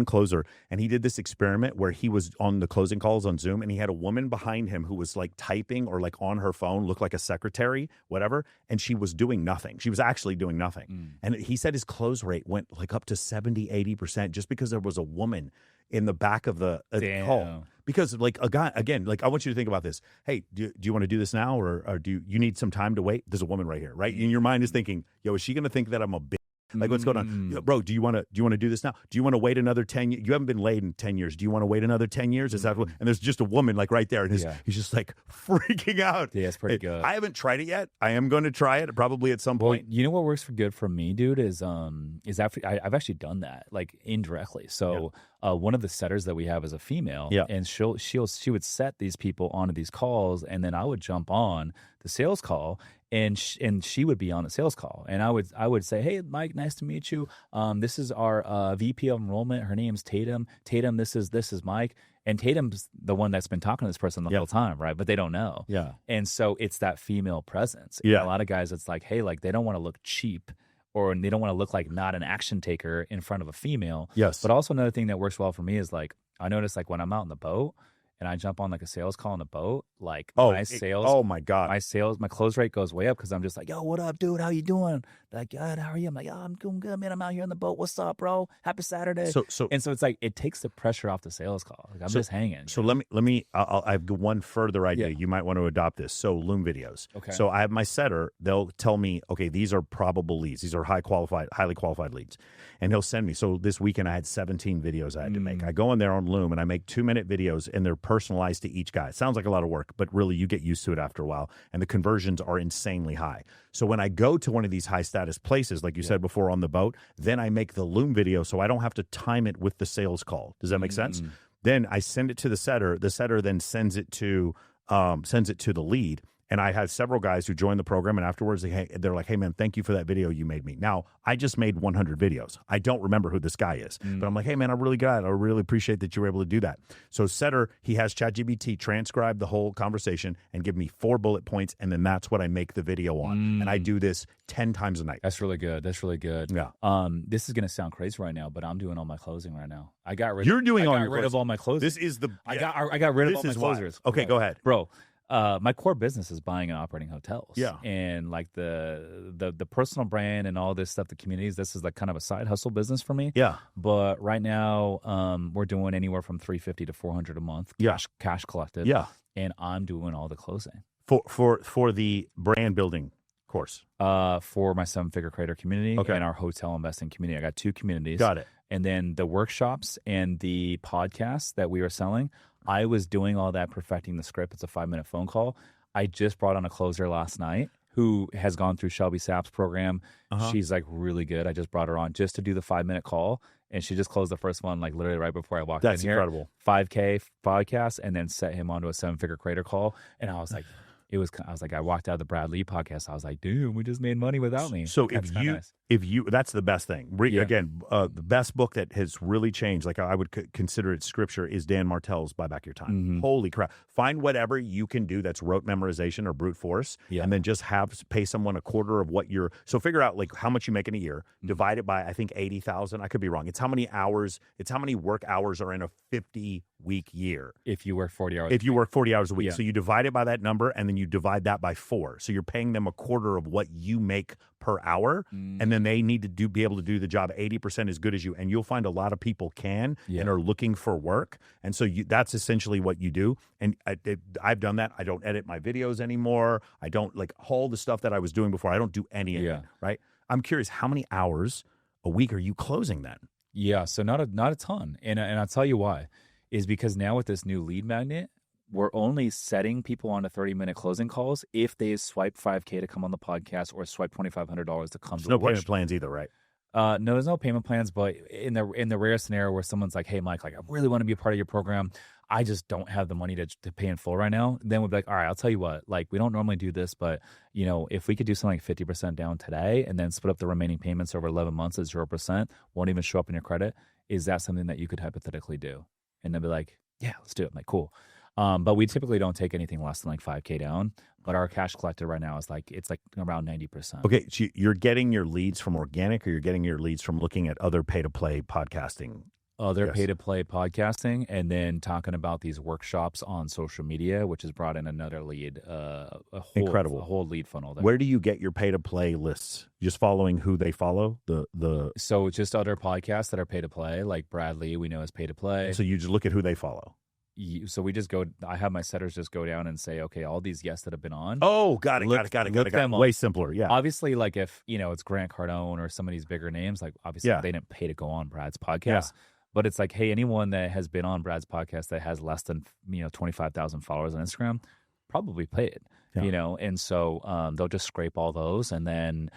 closer, and he did this experiment where he was on the closing calls on Zoom, and he had a woman behind him who was like typing or like on her phone, looked like a secretary, whatever, and she was doing nothing. She was actually doing nothing. And he said his close rate went like up to 70, 80% just because there was a woman in the back of the call. Because like a guy, again, like I want you to think about this. Hey, do you want to do this now, or do you need some time to wait? There's a woman right here, right? And your mind is thinking, yo, is she going to think that I'm a bitch? Like, what's going on? Yo, bro, do you want to do this now? Do you want to wait another 10 years? You haven't been laid in 10 years. Do you want to wait another 10 years? Is that what? And there's just a woman like right there, and he's just like freaking out. Yeah, it's pretty good. I haven't tried it yet. I am going to try it probably at some point. You know what works good for me, dude, is after I've actually done that like indirectly. So one of the setters that we have is a female, and she would set these people onto these calls, and then I would jump on the sales call. And she would be on the sales call, and I would say, "Hey, Mike, nice to meet you. This is our VP of enrollment. Her name's Tatum. Tatum, this is Mike." And Tatum's the one that's been talking to this person the whole time, right? But they don't know. Yeah. And so it's that female presence. Yeah. And a lot of guys, it's like, hey, like they don't want to look cheap, or they don't want to look like not an action taker in front of a female. Yes. But also another thing that works well for me is like, I notice like when I'm out in the boat and I jump on like a sales call on the boat, like my my God. My close rate goes way up because I'm just like, yo, what up, dude? How you doing? They're like, good, how are you? I'm like, oh, I'm doing good, man. I'm out here on the boat. What's up, bro? Happy Saturday. So it's like, it takes the pressure off the sales call. Like I'm just hanging. So let me, I have one further idea. You might want to adopt this. So Loom videos. Okay. So I have my setter. They'll tell me, okay, these are probable leads. These are highly qualified leads. And he'll send me. So this weekend I had 17 videos I had to make. I go in there on Loom and I make 2-minute videos, and they're personalized to each guy. It sounds like a lot of work, but really you get used to it after a while, and the conversions are insanely high. So when I go to one of these high status places, like you said before on the boat, then I make the Loom video so I don't have to time it with the sales call. Does that make sense? Then I send it to the setter. The setter then sends it to the lead. And I had several guys who joined the program, and afterwards they're like, hey, man, thank you for that video you made me. Now, I just made 100 videos. I don't remember who this guy is. But I'm like, hey, man, I really got it. I really appreciate that you were able to do that. So Setter, he has ChatGPT transcribe the whole conversation and give me 4 bullet points, and then that's what I make the video on. And I do this 10 times a night. That's really good. Yeah. This is going to sound crazy right now, but I'm doing all my closing right now. I got rid of all my closers. This is the... I got rid of all my closers. Okay, go ahead. Bro. My core business is buying and operating hotels. Yeah. And like the personal brand and all this stuff, the communities, this is like kind of a side hustle business for me. Yeah. But right now, we're doing anywhere from $350 to $400 a month cash collected. Yeah. And I'm doing all the closing. For the brand building course. For my 7-figure creator community and our hotel investing community. I got 2 communities. Got it. And then the workshops and the podcasts that we were selling, I was doing all that, perfecting the script. It's a 5-minute phone call. I just brought on a closer last night who has gone through Shelby Sapp's program. She's like really good. I just brought her on just to do the 5-minute call. And she just closed the first one like literally right before I walked in here. That's incredible. 5K podcast, and then set him onto a 7-figure creator call. And I was like, I walked out of the Brad Lee podcast. I was like, dude, we just made money without me. So if you, that's the best thing. Again, the best book that has really changed, like I would consider it scripture, is Dan Martell's Buy Back Your Time. Holy crap. Find whatever you can do that's rote memorization or brute force, and then just pay someone a quarter of what so figure out like how much you make in a year, divide it by, I think 80,000. I could be wrong. It's how many work hours are in a 50-week year. If you work 40 hours. If you work 40 hours a week. So you divide it by that number, and then you divide that by 4. So you're paying them a quarter of what you make per hour, and then they need to be able to do the job 80% as good as you. And you'll find a lot of people and are looking for work. And so that's essentially what you do. And I've done that. I don't edit my videos anymore. I don't like all the stuff that I was doing before. I don't do any of it, right? I'm curious, how many hours a week are you closing then? Yeah, so not a ton. And I'll tell you why. Is because now with this new lead magnet, we're only setting people on to 30-minute closing calls if they swipe $5K to come on the podcast or swipe $2,500 to come to the no payment plans either, right? No, there's no payment plans, but in the rare scenario where someone's like, hey, Mike, like I really want to be a part of your program, I just don't have the money to pay in full right now, then we'd be like, all right, I'll tell you what, like we don't normally do this, but you know, if we could do something like 50% down today and then split up the remaining payments over 11 months at 0%, won't even show up in your credit, is that something that you could hypothetically do? And they'll be like, yeah, let's do it. I'm like, cool. But we typically don't take anything less than like 5K down. But our cash collected right now is like, it's like around 90%. Okay, so you're getting your leads from organic, or you're getting your leads from looking at other pay-to-play podcasting? Other pay-to-play podcasting, and then talking about these workshops on social media, which has brought in another lead, a whole lead funnel there. Where do you get your pay-to-play lists? Just following who they follow? So just other podcasts that are pay-to-play, like Bradley, we know is pay-to-play. So you just look at who they follow? So we just go. I have my setters just go down and say, okay, all these guests that have been on. Oh, got it. Way simpler. Yeah. Obviously, like if it's Grant Cardone or some of these bigger names, like obviously they didn't pay to go on Brad's podcast. Yeah. But it's like, hey, anyone that has been on Brad's podcast that has less than 25,000 followers on Instagram, probably paid. Yeah. And so they'll just scrape all those, and then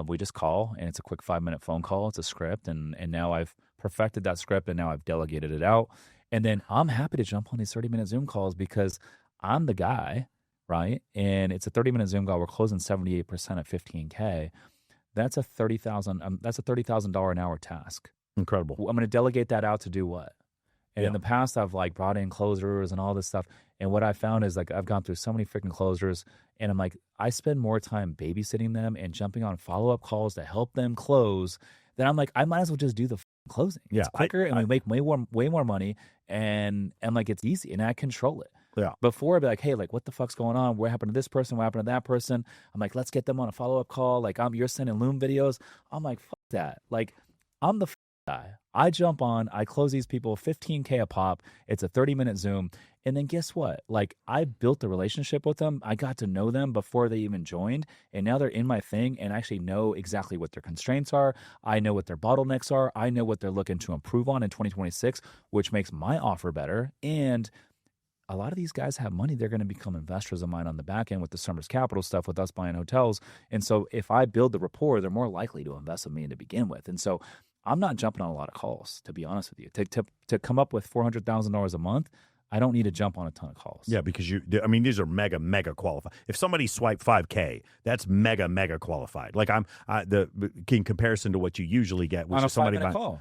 we just call, and it's a quick 5-minute phone call. It's a script, and now I've perfected that script, and now I've delegated it out. And then I'm happy to jump on these 30-minute Zoom calls because I'm the guy, right? And it's a 30-minute Zoom call. We're closing 78% at $15K. That's a $30,000 an hour task. Incredible. I'm going to delegate that out to do what? And in the past, I've like brought in closers and all this stuff. And what I found is like I've gone through so many freaking closers, and I'm like, I spend more time babysitting them and jumping on follow-up calls to help them close. Then I'm like, I might as well just do the closing. It's quicker, and we make way more money, and like it's easy, and I control it. Yeah. Before I'd be like, hey, like what the fuck's going on? What happened to this person? What happened to that person? I'm like, let's get them on a follow-up call. Like you're sending Loom videos. I'm like, fuck that. Like I'm the guy. I jump on, I close these people $15K a pop. It's a 30-minute Zoom. And then guess what? Like I built a relationship with them. I got to know them before they even joined. And now they're in my thing and I actually know exactly what their constraints are. I know what their bottlenecks are. I know what they're looking to improve on in 2026, which makes my offer better. And a lot of these guys have money. They're going to become investors of mine on the back end with the Summers Capital stuff, with us buying hotels. And so if I build the rapport, they're more likely to invest with me to begin with. And so I'm not jumping on a lot of calls, to be honest with you. To come up with $400,000 a month, I don't need to jump on a ton of calls. Yeah, because these are mega qualified. If somebody swiped 5K, that's mega qualified. Like in comparison to what you usually get, which on a is somebody buying call.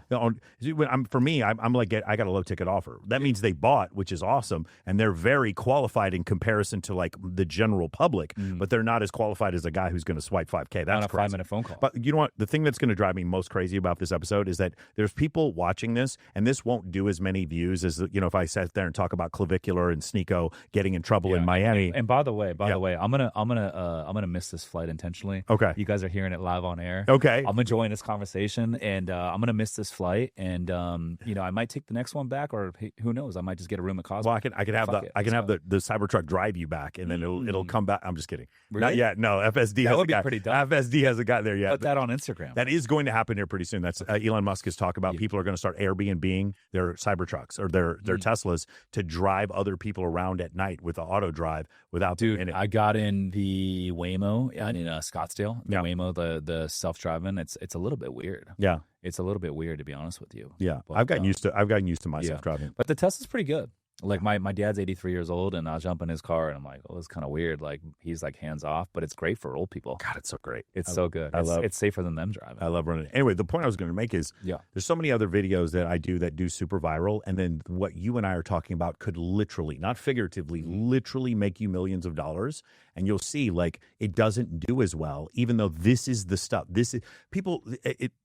For me, I'm like, I got a low ticket offer. That means they bought, which is awesome, and they're very qualified in comparison to like the general public, but they're not as qualified as a guy who's going to swipe 5K. That's on a crazy. 5-minute phone call. But you know what? The thing that's going to drive me most crazy about this episode is that there's people watching this, and this won't do as many views as if I sat there and talk about Clavicular and Sneeko getting in trouble in Miami. And by the way, I'm gonna miss this flight intentionally. Okay, you guys are hearing it live on air. Okay, I'm enjoying this conversation, and I'm gonna miss this flight, and I might take the next one back, or who knows, I might just get a room at Cosmo. Well, I can have the Cybertruck drive you back, and then it'll come back. I'm just kidding. Really? Not yet. No, FSD. That would be pretty dumb. FSD hasn't got there yet. Put that on Instagram. That is going to happen here pretty soon. That's Elon Musk has talked about. People are going to start Airbnb-ing their Cybertrucks or their Teslas to drive other people around at night with the auto drive without them in it. I got in the Waymo in Scottsdale. The Waymo, the self-driving. It's a little bit weird. Yeah, it's a little bit weird, to be honed with you. Yeah, but, I've gotten used to my self-driving. But the Tesla's pretty good. Like my dad's 83 years old, and I'll jump in his car, and I'm like, oh, it's kind of weird. Like he's like hands off, but it's great for old people. God, it's so great. It's so good. It's safer than them driving. I love running. Anyway, the point I was going to make is, there's so many other videos that I do that do super viral, and then what you and I are talking about could literally, not figuratively, literally make you millions of dollars. And you'll see, like, it doesn't do as well, even though this is the stuff. This is people.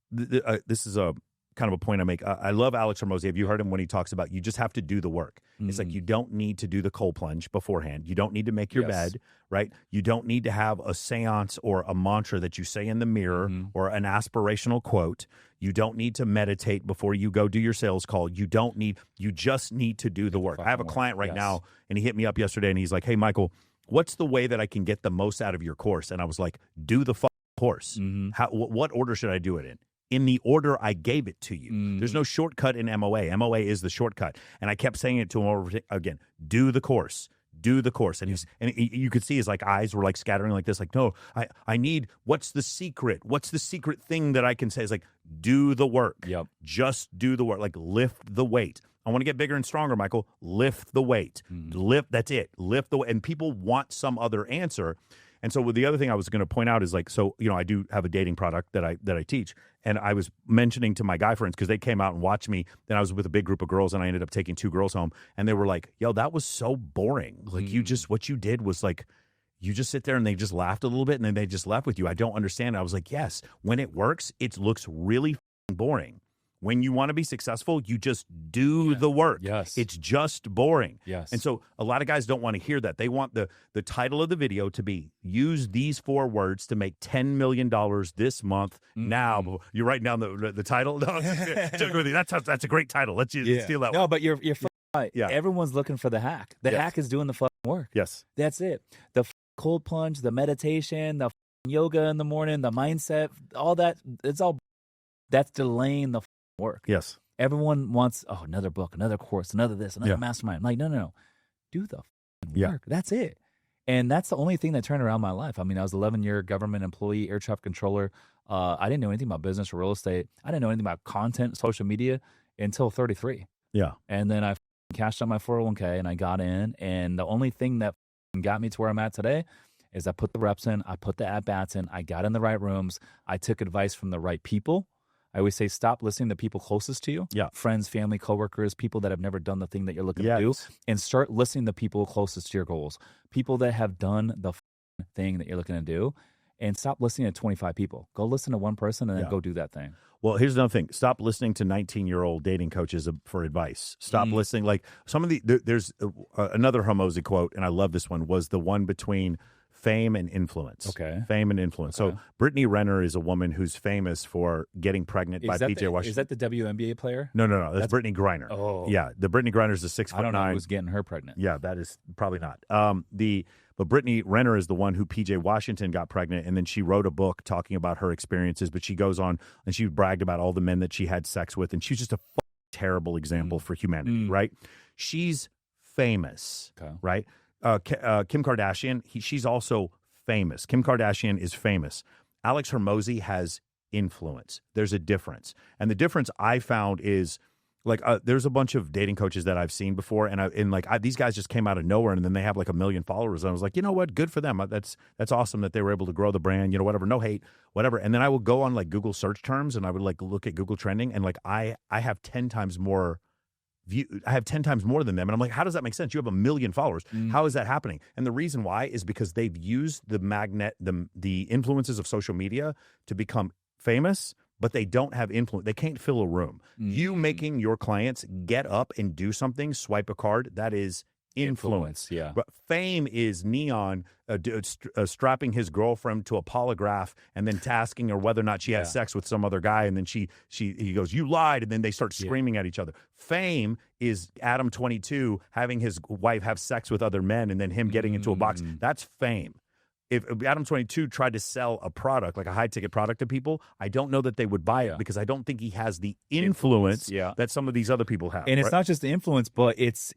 This is a kind of a point I make. I love Alex Hormozi. Have you heard him when he talks about you just have to do the work? It's like you don't need to do the cold plunge beforehand. You don't need to make your bed, right? You don't need to have a seance or a mantra that you say in the mirror or an aspirational quote. You don't need to meditate before you go do your sales call. You just need to do the work. I have a client right now, and he hit me up yesterday, and he's like, hey, Michael, what's the way that I can get the most out of your course? And I was like, do the course. What order should I do it in the order I gave it to you? There's no shortcut in MOA. MOA is the shortcut. And I kept saying it to him over again. Do the course. Do the course. And you could see his like eyes were like scattering like this. Like, no, I need, what's the secret? What's the secret thing that I can say? It's like, do the work. Yep. Just do the work. Like lift the weight. I want to get bigger and stronger, Michael. Lift the weight. Lift. That's it. Lift the weight. And people want some other answer. And so the other thing I was going to point out is like, so, I do have a dating product that I teach. And I was mentioning to my guy friends, because they came out and watched me. Then I was with a big group of girls, and I ended up taking 2 girls home. And they were like, yo, that was so boring. Like what you did was like, you just sit there and they just laughed a little bit and then they just left with you. I don't understand. I was like, yes, when it works, it looks really boring. When you want to be successful, you just do the work. Yes. It's just boring. Yes. And so a lot of guys don't want to hear that. They want the title of the video to be, use these 4 words to make $10 million this month. Now, you're writing down the title? No, that's a great title. Let's steal that one. No, but you're right. Yeah. Everyone's looking for the hack. The hack is doing the fucking work. Yes. That's it. The cold plunge, the meditation, the yoga in the morning, the mindset, all that, that's delaying the work. Yes. Everyone wants, another book, another course, another this, another mastermind. I'm like, no. Do the work. That's it. And that's the only thing that turned around my life. I mean, I was 11-year government employee, air traffic controller. I didn't know anything about business or real estate. I didn't know anything about content, social media until 33. Yeah. And then I cashed out my 401k and I got in. And the only thing that got me to where I'm at today is I put the reps in, I put the at-bats in, I got in the right rooms, I took advice from the right people. I always say stop listening to people closest to you. Yeah. Friends, family, coworkers, people that have never done the thing that you're looking to do, and start listening to people closest to your goals. People that have done the thing that you're looking to do, and stop listening to 25 people. Go listen to one person and then go do that thing. Well, here's another thing. Stop listening to 19-year-old dating coaches for advice. Stop listening. Like some of there's another Hormozi quote, and I love this one, was the one between fame and influence. Okay. Fame and influence. Okay. So Brittany Renner is a woman who's famous for getting pregnant by PJ Washington. Is that the WNBA player? No. That's Brittany Griner. Oh. Yeah. The Brittany Griner is the 6'9". I don't know who's getting her pregnant. Yeah, that is probably not. But Brittany Renner is the one who PJ Washington got pregnant, and then she wrote a book talking about her experiences. But she goes on and she bragged about all the men that she had sex with, and she's just a terrible example for humanity, right? She's famous, right? Kim Kardashian, she's also famous. Kim Kardashian is famous. Alex Hormozi has influence. There's a difference, and the difference I found is, like, there's a bunch of dating coaches that I've seen before, and these guys just came out of nowhere, and then they have like 1 million followers. And I was like, you know what? Good for them. That's awesome that they were able to grow the brand. You know, whatever. No hate, whatever. And then I would go on like Google search terms, and I would like look at Google trending, and like I have 10 times more I have 10 times more than them, and I'm like, how does that make sense? You have 1 million followers. How is that happening? And the reason why is because they've used the influences of social media to become famous, but they don't have influence. They can't fill a room. You making your clients get up and do something, swipe a card, that is influence. Yeah. But fame is Neon strapping his girlfriend to a polygraph and then tasking her whether or not she had sex with some other guy, and then he goes, you lied, and then they start screaming at each other. Fame is Adam 22 having his wife have sex with other men and then him getting into a box. That's fame. If Adam 22 tried to sell a product, like a high-ticket product to people, I don't know that they would buy it because I don't think he has the influence that some of these other people have. And it's not just the influence, but it's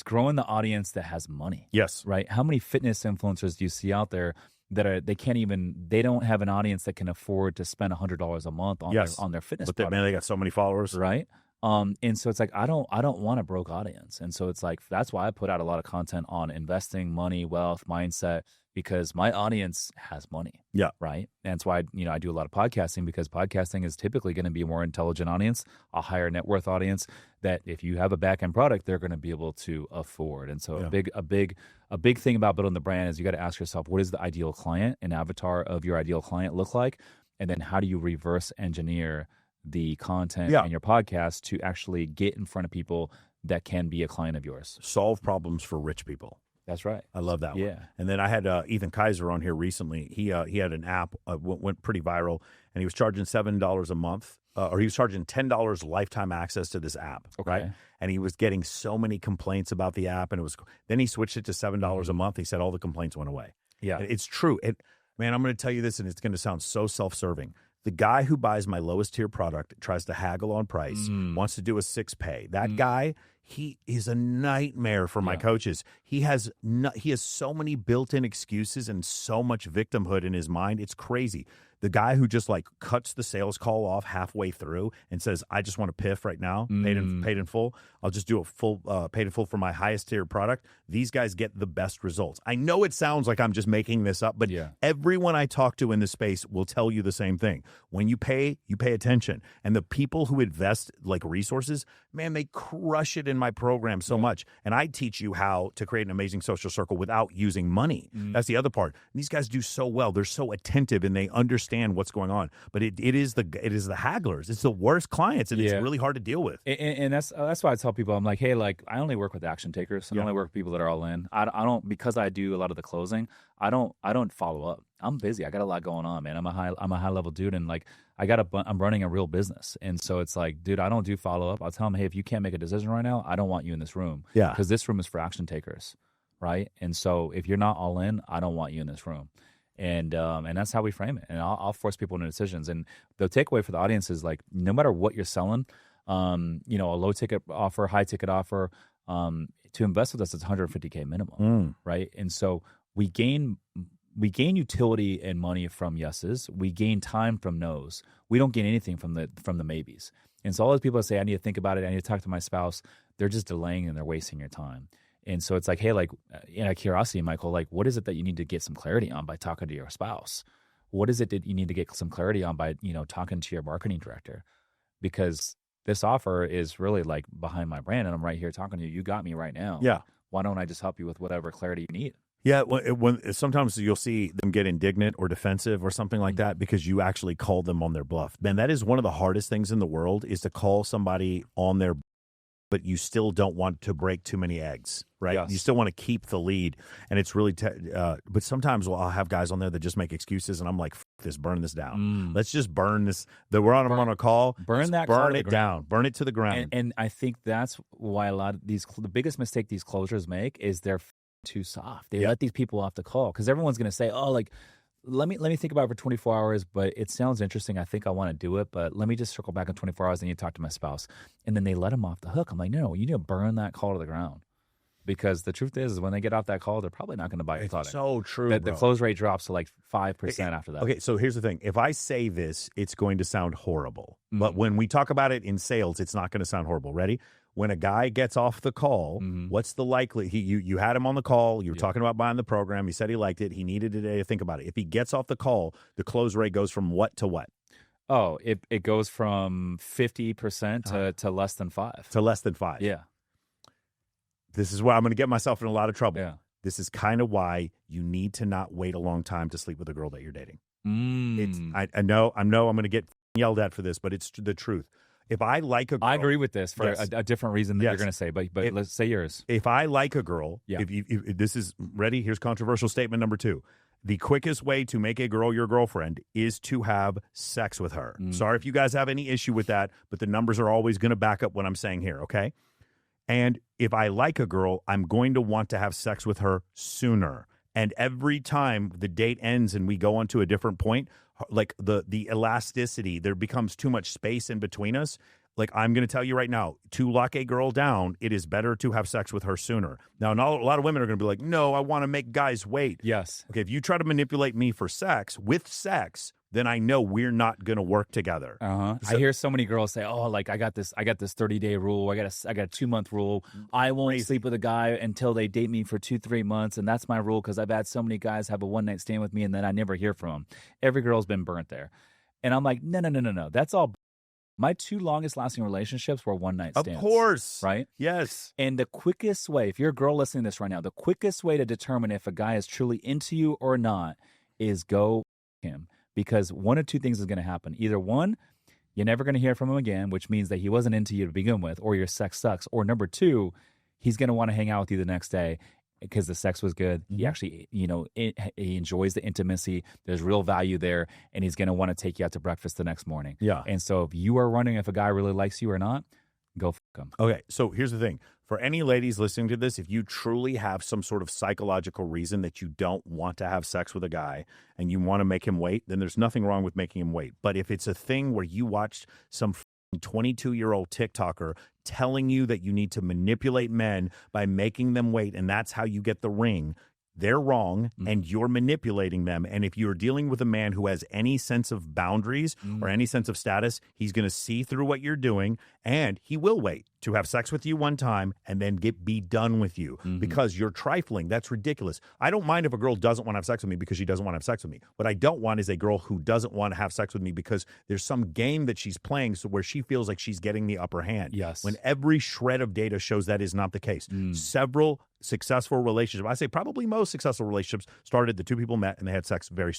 growing the audience that has money. Yes. Right? How many fitness influencers do you see out there that they don't have an audience that can afford to spend $100 a month on their fitness product. Man, they got so many followers. Right? And so it's like, I don't want a broke audience. And so it's like, that's why I put out a lot of content on investing, money, wealth, mindset, because my audience has money. Yeah. Right. And that's why, I do a lot of podcasting, because podcasting is typically going to be a more intelligent audience, a higher net worth audience that if you have a back end product, they're going to be able to afford. And so a big thing about building the brand is you got to ask yourself, what does the ideal client and avatar of your ideal client look like? And then how do you reverse engineer the content in your podcast to actually get in front of people that can be a client of yours? Solve problems for rich people. That's right. I love that one. Yeah. And then I had Ethan Kaiser on here recently. He had an app, went pretty viral, and he was charging $7 a month, or he was charging $10 lifetime access to this app, right? And he was getting so many complaints about the app, and then he switched it to $7 a month. He said all the complaints went away. Yeah. It's true. Man, I'm going to tell you this, and it's going to sound so self-serving. The guy who buys my lowest tier product tries to haggle on price, wants to do a 6-pay. That guy, he is a nightmare for my coaches. He has so many built-in excuses and so much victimhood in his mind. It's crazy. The guy who just like cuts the sales call off halfway through and says, I just want to piff right now, paid in full. I'll just do a full paid in full for my highest tier product. These guys get the best results. I know it sounds like I'm just making this up, but everyone I talk to in this space will tell you the same thing. When you pay attention. And the people who invest like resources, man, they crush it in my program so much. And I teach you how to create an amazing social circle without using money. That's the other part. These guys do so well. They're so attentive and they understand what's going on. But it is the hagglers. It's the worst clients, and it's really hard to deal with. And that's why I tell people, I'm like, hey, like I only work with action takers. I only work with people that are all in. I don't, because I do a lot of the closing. I don't follow up. I'm busy. I got a lot going on, man. I'm a high level dude, and like I'm running a real business, and so it's like, dude, I don't do follow up. I'll tell them, hey, if you can't make a decision right now, I don't want you in this room. Yeah, because this room is for action takers, right? And so if you're not all in, I don't want you in this room. And that's how we frame it. And I'll force people into decisions. And the takeaway for the audience is like, no matter what you're selling, a low ticket offer, high ticket offer, to invest with us, it's $150K minimum, right? And so we gain utility and money from yeses. We gain time from nos. We don't gain anything from the maybes. And so all those people that say, I need to think about it, I need to talk to my spouse, they're just delaying and they're wasting your time. And so it's like, hey, like, in a curiosity, Michael, like, what is it that you need to get some clarity on by talking to your spouse? What is it that you need to get some clarity on by, talking to your marketing director? because this offer is really like behind my brand, and I'm right here talking to you. You got me right now. Yeah. Why don't I just help you with whatever clarity you need? Yeah, when sometimes you'll see them get indignant or defensive or something like that because you actually called them on their bluff. Man, that is one of the hardest things in the world, is to call somebody on their, but you still don't want to break too many eggs, right? Yes. You still want to keep the lead, and it's really. But sometimes I'll have guys on there that just make excuses, and I'm like, F this, burn this down. Let's just burn this. We're on a call. Burn that. Burn it down. Burn it to the ground. And I think that's why a lot of the biggest mistake these closers make is they're too soft. They let these people off the call because everyone's going to say, "Oh, like let me think about it for 24 hours." But it sounds interesting. I think I want to do it, but let me just circle back in 24 hours and you talk to my spouse, and then they let them off the hook. I'm like, no, you need to burn that call to the ground, because the truth is when they get off that call, they're probably not going to buy your product. So true. The close rate drops to like 5% after that. Okay, so here's the thing. If I say this, it's going to sound horrible. But when we talk about it in sales, it's not going to sound horrible. Ready? When a guy gets off the call, what's the likely? You had him on the call. You were talking about buying the program. He said he liked it. He needed a day to think about it. If he gets off the call, the close rate goes from what to what? Oh, it goes from 50% to less than 5. To less than 5. Yeah. This is where I'm going to get myself in a lot of trouble. Yeah. This is kind of why you need to not wait a long time to sleep with a girl that you're dating. I know I'm going to get yelled at for this, but it's the truth. If I like a girl, I agree with this for a different reason that you're going to say, but let's say yours. If I like a girl, if this is ready, here's controversial statement number 2. The quickest way to make a girl your girlfriend is to have sex with her. Sorry if you guys have any issue with that, but the numbers are always going to back up what I'm saying here, okay? And if I like a girl, I'm going to want to have sex with her sooner. And every time the date ends and we go on to a different point, like the elasticity, there becomes too much space in between us. Like, I'm going to tell you right now, to lock a girl down, it is better to have sex with her sooner. Now, not a lot of women are going to be like, no, I want to make guys wait. Yes. Okay, if you try to manipulate me for sex, with sex, then I know we're not going to work together. So, I hear so many girls say, "Oh, like I got this 30-day rule. I got a 2-month rule. I won't sleep with a guy until they date me for 2-3 months, and that's my rule because I've had so many guys have a one-night stand with me and then I never hear from them. Every girl's been burnt there." And I'm like, no. That's all. My 2 longest lasting relationships were one-night stands. Of course. Right? Yes. And the quickest way, if you're a girl listening to this right now, the quickest way to determine if a guy is truly into you or not is go him. Because one of 2 things is going to happen. Either one, you're never going to hear from him again, which means that he wasn't into you to begin with, or your sex sucks. Or number 2, he's going to want to hang out with you the next day because the sex was good. He actually, he enjoys the intimacy. There's real value there, and he's going to want to take you out to breakfast the next morning. Yeah. And so if you are running, if a guy really likes you or not, go f*** him. Okay, so here's the thing. For any ladies listening to this, if you truly have some sort of psychological reason that you don't want to have sex with a guy and you want to make him wait, then there's nothing wrong with making him wait. But if it's a thing where you watched some 22-year-old TikToker telling you that you need to manipulate men by making them wait, and that's how you get the ring, they're wrong, and you're manipulating them. And if you're dealing with a man who has any sense of boundaries or any sense of status, he's going to see through what you're doing, and he will wait to have sex with you one time and then be done with you because you're trifling. That's ridiculous. I don't mind if a girl doesn't want to have sex with me because she doesn't want to have sex with me. What I don't want is a girl who doesn't want to have sex with me because there's some game that she's playing so where she feels like she's getting the upper hand. Yes. When every shred of data shows that is not the case. Several successful relationships, I say probably most successful relationships, started the 2 people met and they had sex very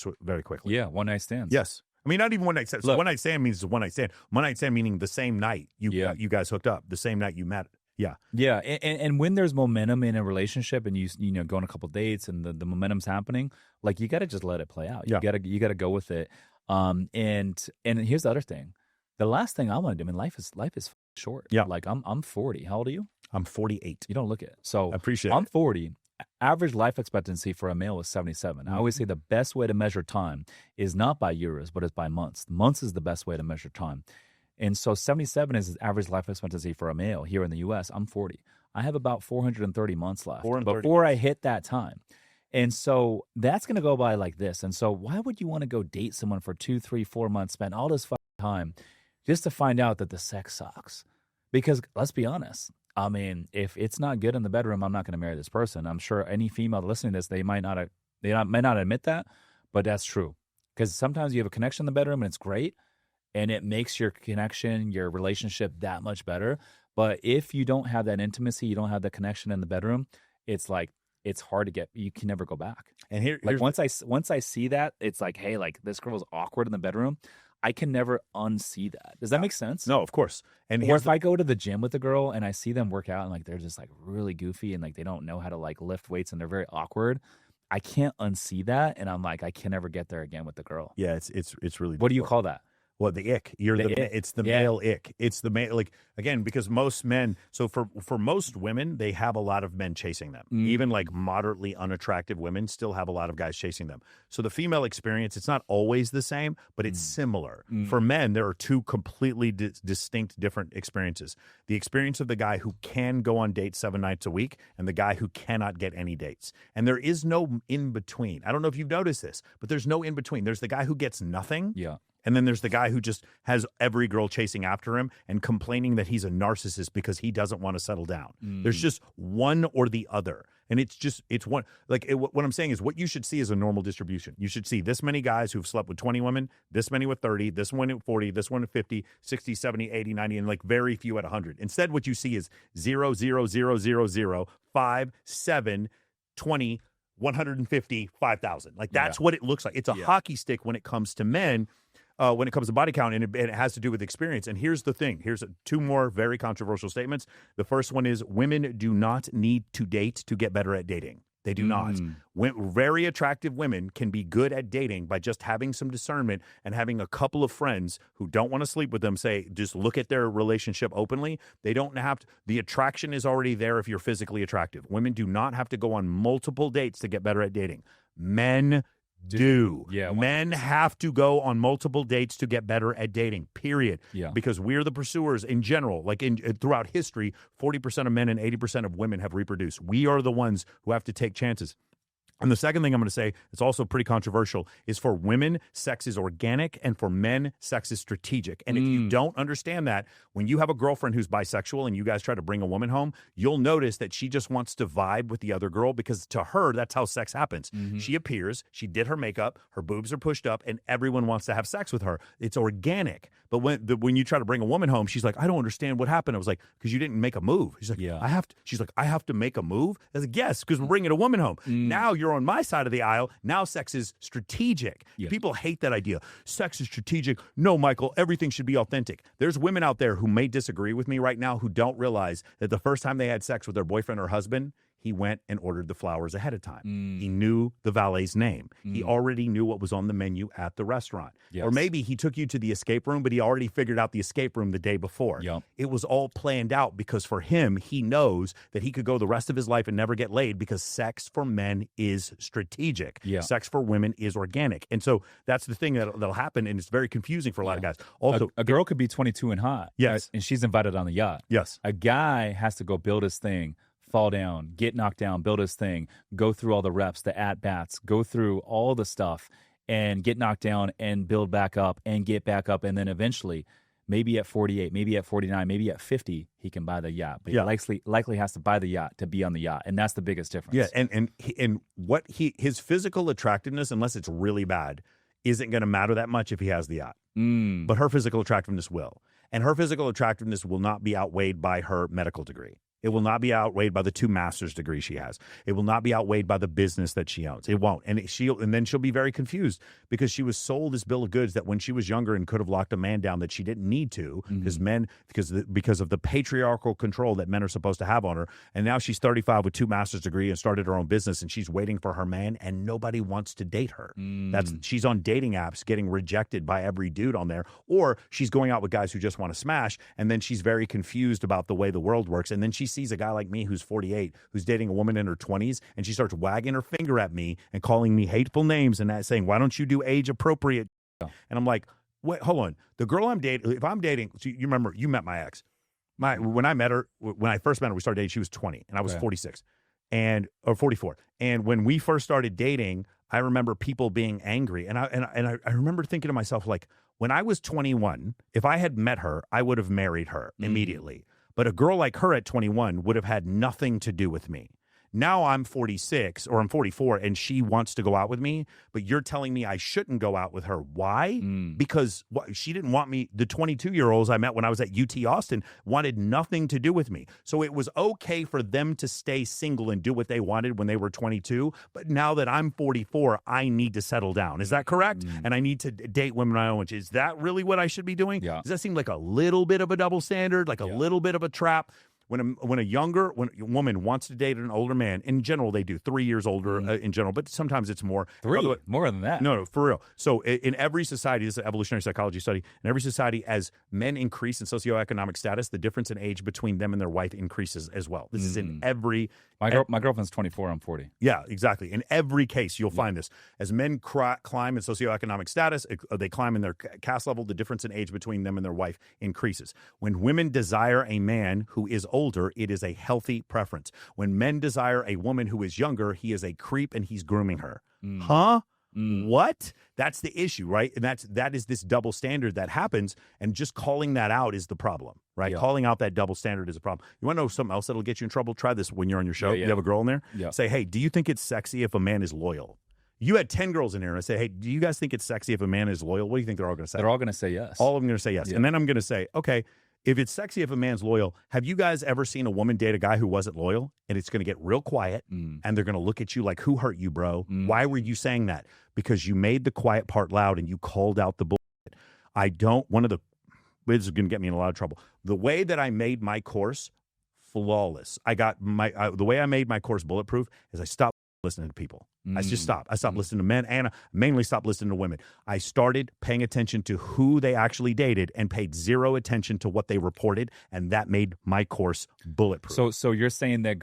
quickly. Yeah, one-night stands. Yes. I mean, not even one night stand. So one night stand means one night stand. One night stand meaning the same night you guys hooked up, the same night you met. Yeah. Yeah. And when there's momentum in a relationship and you go on a couple dates and the momentum's happening, like you got to just let it play out. You got to go with it. And here's the other thing. The last thing I want to do, I mean, life is short. Yeah. Like I'm 40. How old are you? I'm 48. You don't look it. So I appreciate I'm it. 40. Average life expectancy for a male is 77. I always say the best way to measure time is not by years, but it's by months. Months is the best way to measure time. And so 77 is average life expectancy for a male here in the U.S. I'm 40. I have about 430 months left before I hit that time. And so that's going to go by like this. And so why would you want to go date someone for 2, 3, 4 months, spend all this time just to find out that the sex sucks? Because let's be honest. I mean, if it's not good in the bedroom, I'm not going to marry this person. I'm sure any female listening to this, they might not admit that, but that's true. Because sometimes you have a connection in the bedroom and it's great, and it makes your connection, your relationship that much better. But if you don't have that intimacy, you don't have the connection in the bedroom, it's like it's hard to get. You can never go back. And here's once I see that, it's like, hey, like this girl is awkward in the bedroom. I can never unsee that. Does that make sense? No, of course. And or if I go to the gym with a girl and I see them work out and like they're just like really goofy and like they don't know how to like lift weights and they're very awkward, I can't unsee that, and I'm like, I can never get there again with the girl. Yeah, it's really. What do you call that? Well, the ick. It's the male ick. It's the male, like, again, because most men, so for most women, they have a lot of men chasing them. Even like moderately unattractive women still have a lot of guys chasing them. So the female experience, it's not always the same, but it's similar. For men, there are two completely distinct different experiences. The experience of the guy who can go on dates 7 nights a week and the guy who cannot get any dates. And there is no in between. I don't know if you've noticed this, but there's no in between. There's the guy who gets nothing. Yeah. And then there's the guy who just has every girl chasing after him and complaining that he's a narcissist because he doesn't want to settle down. There's just one or the other. And it's one. Like, what I'm saying is what you should see is a normal distribution. You should see this many guys who've slept with 20 women, this many with 30, this one at 40, this one at 50, 60, 70, 80, 90, and like very few at 100. Instead, what you see is 0, 0, 0, 0, 0, 5, 7, 20, 150, 5,000. Like, that's what it looks like. It's a hockey stick when it comes to men. When it comes to body count, and it has to do with experience. And here's the thing. Here's two more very controversial statements. The first one is women do not need to date to get better at dating. They do not. Very attractive women can be good at dating by just having some discernment and having a couple of friends who don't want to sleep with them say, just look at their relationship openly. They don't have to. The attraction is already there if you're physically attractive. Women do not have to go on multiple dates to get better at dating. Men do. Yeah, men have to go on multiple dates to get better at dating, period. Yeah. Because we're the pursuers in general. Like throughout history, 40% of men and 80% of women have reproduced. We are the ones who have to take chances. And the second thing I'm going to say, it's also pretty controversial, is for women, sex is organic, and for men, sex is strategic. And if you don't understand that, when you have a girlfriend who's bisexual and you guys try to bring a woman home, you'll notice that she just wants to vibe with the other girl because to her, that's how sex happens. She appears, she did her makeup, her boobs are pushed up, and everyone wants to have sex with her. It's organic. But when you try to bring a woman home, she's like, I don't understand what happened. I was like, because you didn't make a move. She's like, She's like, I have to make a move? I was like, yes, because we're bringing a woman home. Now you're on my side of the aisle. Now sex is strategic. People hate that idea. Sex is strategic. No, Michael, everything should be authentic. There's women out there who may disagree with me right now who don't realize that the first time they had sex with their boyfriend or husband, he went and ordered the flowers ahead of time. He knew the valet's name. He already knew what was on the menu at the restaurant. Or maybe he took you to the escape room, but he already figured out the escape room the day before. It was all planned out because for him, he knows that he could go the rest of his life and never get laid because sex for men is strategic. Sex for women is organic. And so that's the thing that'll happen, and it's very confusing for a lot of guys. Also, a girl could be 22 and hot. Yes. And she's invited on the yacht. Yes. A guy has to go build his thing, fall down, get knocked down, build his thing, go through all the reps, the at-bats, go through all the stuff and get knocked down and build back up and get back up. And then eventually, maybe at 48, maybe at 49, maybe at 50, he can buy the yacht. But he likely has to buy the yacht to be on the yacht. And that's the biggest difference. Yeah, and what his physical attractiveness, unless it's really bad, isn't going to matter that much if he has the yacht. But her physical attractiveness will. And her physical attractiveness will not be outweighed by her medical degree. It will not be outweighed by the 2 master's degrees she has. It will not be outweighed by the business that she owns. It won't. And then she'll be very confused because she was sold this bill of goods that when she was younger and could have locked a man down that she didn't need to because of the patriarchal control that men are supposed to have on her. And now she's 35 with 2 master's degree and started her own business and she's waiting for her man and nobody wants to date her. She's on dating apps getting rejected by every dude on there, or she's going out with guys who just want to smash, and then she's very confused about the way the world works, and then she sees a guy like me who's 48 who's dating a woman in her 20s and she starts wagging her finger at me and calling me hateful names and saying, why don't you do age appropriate? And I'm like, wait, hold on. The girl I'm dating, if I'm dating, so you remember you met my ex. When I first met her, we started dating, she was 20 and I was 46 or 44. And when we first started dating, I remember people being angry. And I remember thinking to myself, like, when I was 21, if I had met her, I would have married her immediately. But a girl like her at 21 would have had nothing to do with me. Now I'm 46 or I'm 44 and she wants to go out with me, but you're telling me I shouldn't go out with her. Why? Because she didn't want me. The 22-year-olds I met when I was at UT Austin wanted nothing to do with me. So it was okay for them to stay single and do what they wanted when they were 22. But now that I'm 44, I need to settle down. Is that correct? And I need to date women I own. Is that really what I should be doing? Yeah. Does that seem like a little bit of a double standard, like a little bit of a trap? When a woman wants to date an older man, in general, they do 3 years older in general, but sometimes it's more. More than that. No, for real. So in every society, this is an evolutionary psychology study, in every society, as men increase in socioeconomic status, the difference in age between them and their wife increases as well. This is in every... My girlfriend's 24, I'm 40. Yeah, exactly. In every case, you'll find this. As men climb in socioeconomic status, they climb in their caste level, the difference in age between them and their wife increases. When women desire a man who is older, it is a healthy preference. When men desire a woman who is younger, he is a creep and he's grooming her. Huh? What? That's the issue, right? And that is this double standard that happens, and just calling that out is the problem, right? Yeah. Calling out that double standard is a problem. You want to know something else that'll get you in trouble? Try this when you're on your show. Yeah. You have a girl in there? Yeah. Say, hey, do you think it's sexy if a man is loyal? You had 10 girls in there, and I say, hey, do you guys think it's sexy if a man is loyal? What do you think they're all going to say? They're all going to say yes. All of them going to say yes. Yeah. And then I'm going to say, okay, if it's sexy if a man's loyal, have you guys ever seen a woman date a guy who wasn't loyal? And it's going to get real quiet, and they're going to look at you like, who hurt you, bro? Why were you saying that? Because you made the quiet part loud and you called out the bullshit. This is going to get me in a lot of trouble. The way that I made my course flawless, the way I made my course bulletproof is I stopped listening to people. I just stopped. I stopped listening to men, and I mainly stopped listening to women. I started paying attention to who they actually dated and paid zero attention to what they reported, and that made my course bulletproof. So you're saying that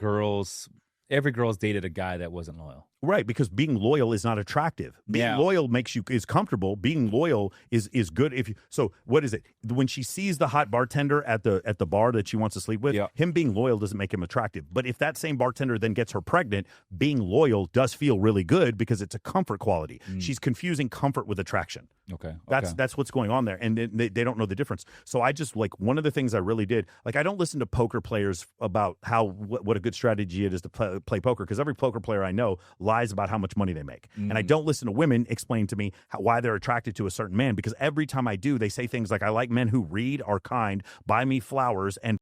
every girl's dated a guy that wasn't loyal. Right, because being loyal is not attractive. Being loyal is comfortable. Being loyal is good. So what is it? When she sees the hot bartender at the bar that she wants to sleep with, him being loyal doesn't make him attractive. But if that same bartender then gets her pregnant, being loyal does feel really good because it's a comfort quality. She's confusing comfort with attraction. Okay. That's what's going on there, and they don't know the difference. So I just, like, one of the things I really did, like, I don't listen to poker players about what a good strategy it is to play poker, because every poker player I know lies about how much money they make. And I don't listen to women explain to me why they're attracted to a certain man, because every time I do, they say things like, I like men who read, are kind, buy me flowers, and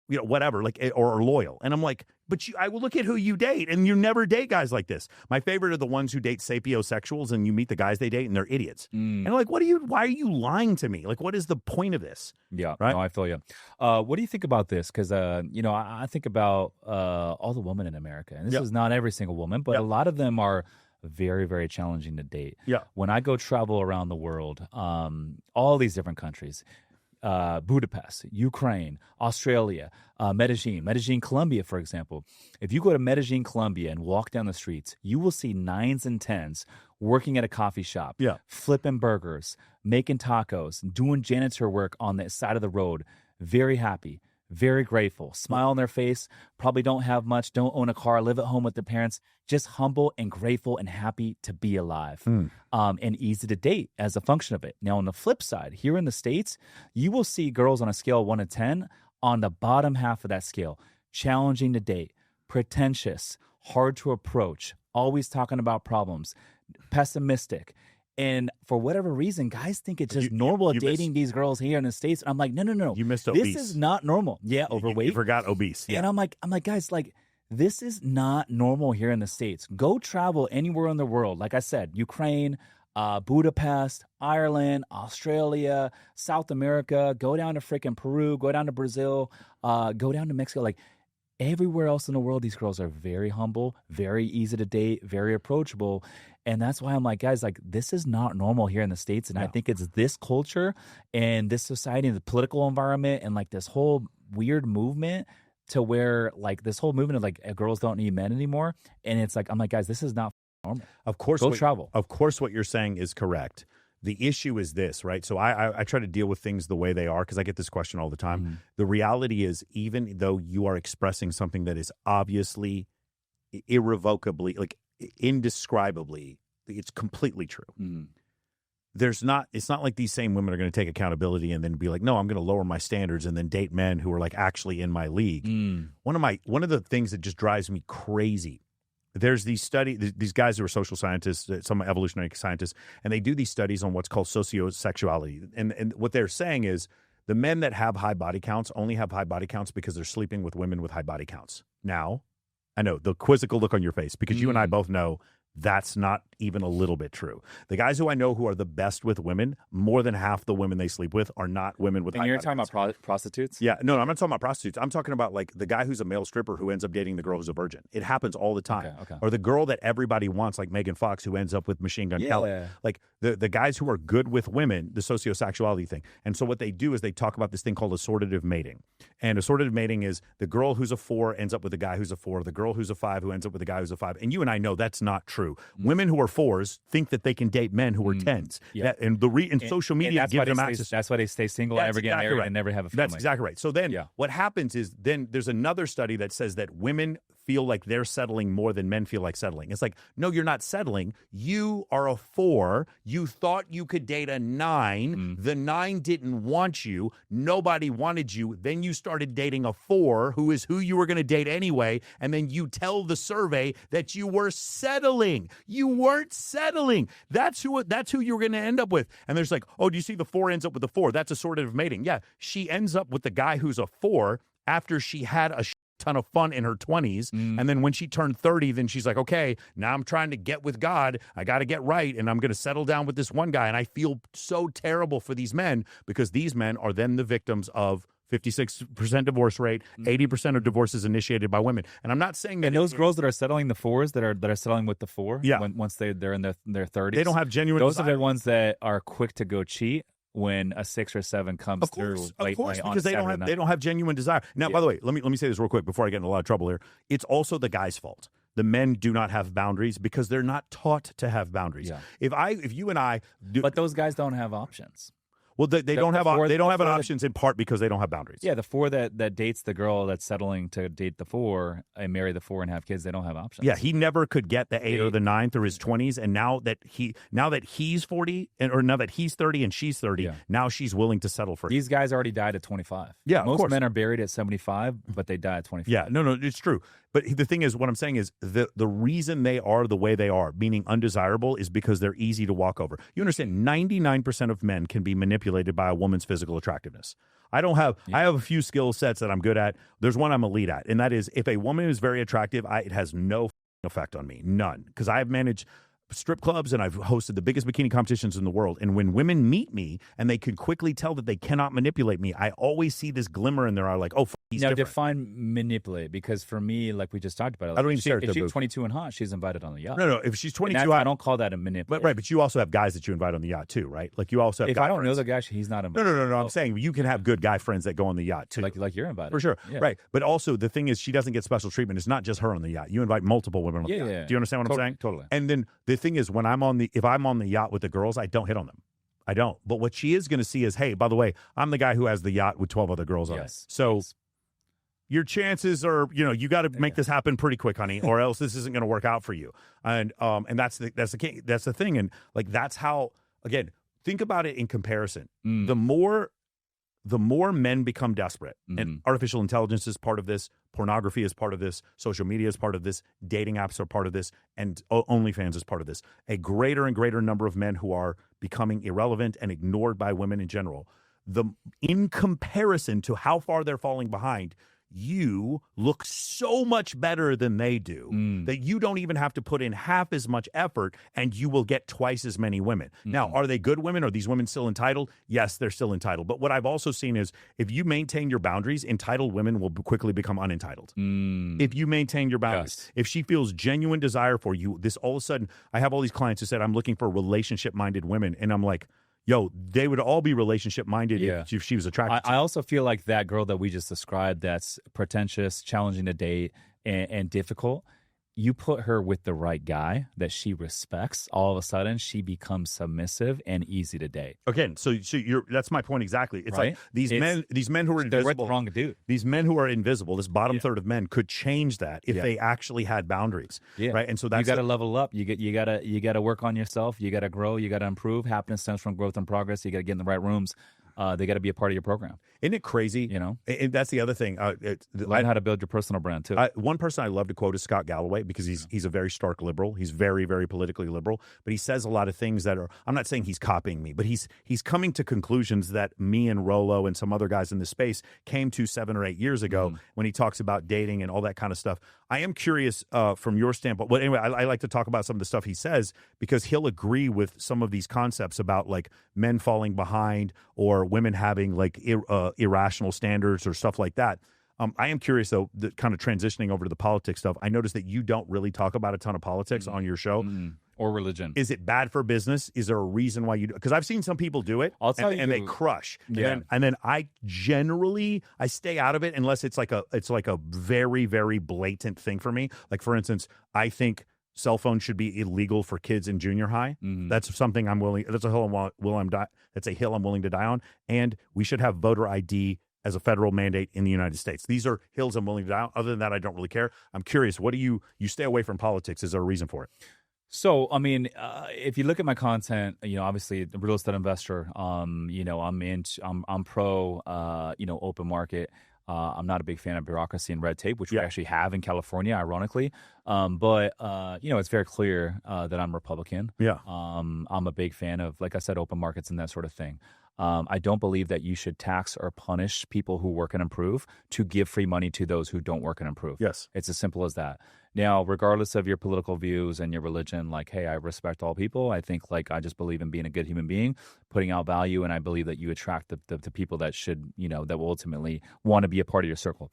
whatever, like, or are loyal. And I'm like, but I will look at who you date, and you never date guys like this. My favorite are the ones who date sapiosexuals, and you meet the guys they date, and they're idiots. And I'm like, why are you lying to me? Like, what is the point of this? Yeah, right? No, I feel you. What do you think about this? Because, I think about all the women in America, and this is not every single woman, but a lot of them are very, very challenging to date. Yeah. When I go travel around the world, all these different countries, Budapest, Ukraine, Australia, Medellin, Colombia, for example. If you go to Medellin, Colombia, and walk down the streets, you will see 9s and 10s working at a coffee shop, flipping burgers, making tacos, doing janitor work on the side of the road. Very happy, very grateful, smile on their face, probably don't have much, don't own a car, live at home with their parents, just humble and grateful and happy to be alive, and easy to date as a function of it. Now, on the flip side, here in the States, you will see girls on a scale of 1 to 10 on the bottom half of that scale, challenging to date, pretentious, hard to approach, always talking about problems, pessimistic. And for whatever reason, guys think it's just normal dating these girls here in the States. And I'm like, no. You missed obese. This is not normal. Yeah, overweight. You forgot obese. Yeah. And I'm like, guys, like, this is not normal here in the States. Go travel anywhere in the world. Like I said, Ukraine, Budapest, Ireland, Australia, South America, go down to freaking Peru, go down to Brazil, go down to Mexico. Like, everywhere else in the world, these girls are very humble, very easy to date, very approachable. And that's why I'm like, guys, like, this is not normal here in the States. And I think it's this culture and this society and the political environment and, like, this whole weird movement to where, like, this whole movement of, like, girls don't need men anymore. And it's like, I'm like, guys, this is not normal. Of course, go travel. Of course, what you're saying is correct. The issue is this, right? So I try to deal with things the way they are because I get this question all the time. The reality is, even though you are expressing something that is obviously, irrevocably, like, indescribably, it's completely true. it's not like these same women are going to take accountability and then be like, no, I'm going to lower my standards and then date men who are like actually in my league. One of the things that just drives me crazy. There's these guys who are social scientists, some evolutionary scientists, and they do these studies on what's called sociosexuality. And what they're saying is the men that have high body counts only have high body counts because they're sleeping with women with high body counts. Now, I know the quizzical look on your face because you and I both know that's not even a little bit true. The guys who I know who are the best with women, more than half the women they sleep with are not women with high body counts. And you're talking about prostitutes? Yeah. No, I'm not talking about prostitutes. I'm talking about like the guy who's a male stripper who ends up dating the girl who's a virgin. It happens all the time. Okay. Or the girl that everybody wants, like Megan Fox, who ends up with Machine Gun Kelly. Like the guys who are good with women, the sociosexuality thing. And so what they do is they talk about this thing called assortative mating. And assortative mating is the girl who's a 4 ends up with a guy who's a 4, the girl who's a 5 who ends up with a guy who's a 5. And you and I know that's not true. Women who are 4s think that they can date men who are 10s. Yeah. And social media gives them access. That's why they stay single, never get married, and never have a family. That's exactly right. So then what happens is then there's another study that says that women feel like they're settling more than men feel like settling. It's like, no, you're not settling. You are a 4. You thought you could date a 9. The 9 didn't want you. Nobody wanted you. Then you started dating a 4 who is who you were going to date anyway. And then you tell the survey that you were settling. You weren't settling. That's who you were going to end up with. And there's like, oh, do you see the 4 ends up with the 4? That's assortative mating. Yeah. She ends up with the guy who's a 4 after she had a ton of fun in her 20s. And then when she turned 30, then she's like, okay, now I'm trying to get with God. I got to get right. And I'm going to settle down with this one guy. And I feel so terrible for these men because these men are then the victims of 56% divorce rate, 80% of divorces initiated by women. And I'm not saying that... And those girls that are settling the 4s, that are settling with the 4, once they're in their 30s, they don't have genuine Those desire. are the ones that are quick to go cheat when a 6 or 7 comes through late night because they don't have genuine desire. Now, by the way, let me say this real quick before I get in a lot of trouble here. It's also the guy's fault. The men do not have boundaries because they're not taught to have boundaries. Yeah. If you and I do, but those guys don't have options. Well, they don't have an options in part because they don't have boundaries. Yeah, the 4 that dates the girl that's settling to date the 4 and marry the 4 and have kids, they don't have options. Yeah, he never could get the 8 or the 9 through his 20s, and now that he's 40 or now that he's 30 and she's 30, now she's willing to settle for. These guys already died at 25. Yeah, most men are buried at 75, but they die at 25. Yeah, no, it's true. But the thing is, what I'm saying is the reason they are the way they are, meaning undesirable, is because they're easy to walk over. You understand, 99% of men can be manipulated by a woman's physical attractiveness. I have a few skill sets that I'm good at. There's one I'm elite at, and that is if a woman is very attractive, it has no effect on me, none, because I have managed strip clubs and I've hosted the biggest bikini competitions in the world. And when women meet me and they can quickly tell that they cannot manipulate me, I always see this glimmer in their eye, like, oh, he's now different. Define manipulate, because for me, like we just talked about, I don't even stare at if she's booth. 22 and hot, she's invited on the yacht. No, if she's 22 hot, I don't call that a manipulate. Right, but you also have guys that you invite on the yacht too, right? Like you also have if guy I don't friends. know the guy, he's not invited. No. I'm saying you can have good guy friends that go on the yacht too. Like you're invited. For sure. Yeah. Right. But also the thing is she doesn't get special treatment. It's not just her on the yacht. You invite multiple women on the yacht. Yeah. Do you understand what I'm saying? Totally. And then the thing is if I'm on the yacht with the girls, I don't hit on them. I don't. But what she is going to see is, hey, by the way, I'm the guy who has the yacht with 12 other girls on it. So your chances are, you got to make this happen pretty quick, honey, or else this isn't going to work out for you. And that's the thing. And like, that's how, again, think about it in comparison. The more men become desperate, and artificial intelligence is part of this, pornography is part of this, social media is part of this, dating apps are part of this, and OnlyFans is part of this. A greater and greater number of men who are becoming irrelevant and ignored by women in general. In comparison to how far they're falling behind, you look so much better than they do that you don't even have to put in half as much effort and you will get twice as many women. Now, are they good women? Are these women still entitled? Yes, they're still entitled. But what I've also seen is if you maintain your boundaries, entitled women will quickly become unentitled. If you maintain your boundaries. If she feels genuine desire for you, this all of a sudden, I have all these clients who said, I'm looking for relationship-minded women. And I'm like, yo, they would all be relationship-minded if she was attracted to I also feel like that girl that we just described that's pretentious, challenging to date, and difficult, you put her with the right guy that she respects, all of a sudden she becomes submissive and easy to date. Again, so that's my point exactly. It's Right? like these men who are They're with the invisible, wrong dude. these men who are invisible, this bottom third of men could change that if they actually had boundaries. Yeah. Right. And so that's you got to level up. You got to work on yourself. You got to grow. You got to improve. Happiness stems from growth and progress. You got to get in the right rooms. They got to be a part of your program. Isn't it crazy? You know, and that's the other thing. Learn how to build your personal brand too. One person I love to quote is Scott Galloway, because he's a very stark liberal. He's very, very politically liberal, but he says a lot of things that are, I'm not saying he's copying me, but he's coming to conclusions that me and Rollo and some other guys in this space came to 7 or 8 years ago when he talks about dating and all that kind of stuff. I am curious from your standpoint. But anyway, I like to talk about some of the stuff he says, because he'll agree with some of these concepts about like men falling behind or women having like irrational standards or stuff like that. I am curious, though, kind of transitioning over to the politics stuff. I noticed that you don't really talk about a ton of politics on your show. Or religion. Is it bad for business? Is there a reason why you do? Because I've seen some people do it, I'll tell you, and they crush. Yeah. And then I generally stay out of it unless it's like a very, very blatant thing for me. Like, for instance, I think cell phones should be illegal for kids in junior high. That's something I'm willing. That's a hill I'm willing to die on. And we should have voter ID as a federal mandate in the United States. These are hills I'm willing to die on. Other than that, I don't really care. I'm curious. What do you stay away from politics? Is there a reason for it? So, I mean, if you look at my content, obviously the real estate investor, I'm pro, open market. I'm not a big fan of bureaucracy and red tape, which we actually have in California, ironically. But it's very clear that I'm Republican. Yeah. I'm a big fan of, like I said, open markets and that sort of thing. I don't believe that you should tax or punish people who work and improve to give free money to those who don't work and improve. Yes. It's as simple as that. Now, regardless of your political views and your religion, like, hey, I respect all people. I think, like, I just believe in being a good human being, putting out value, and I believe that you attract the people that should, that will ultimately want to be a part of your circle.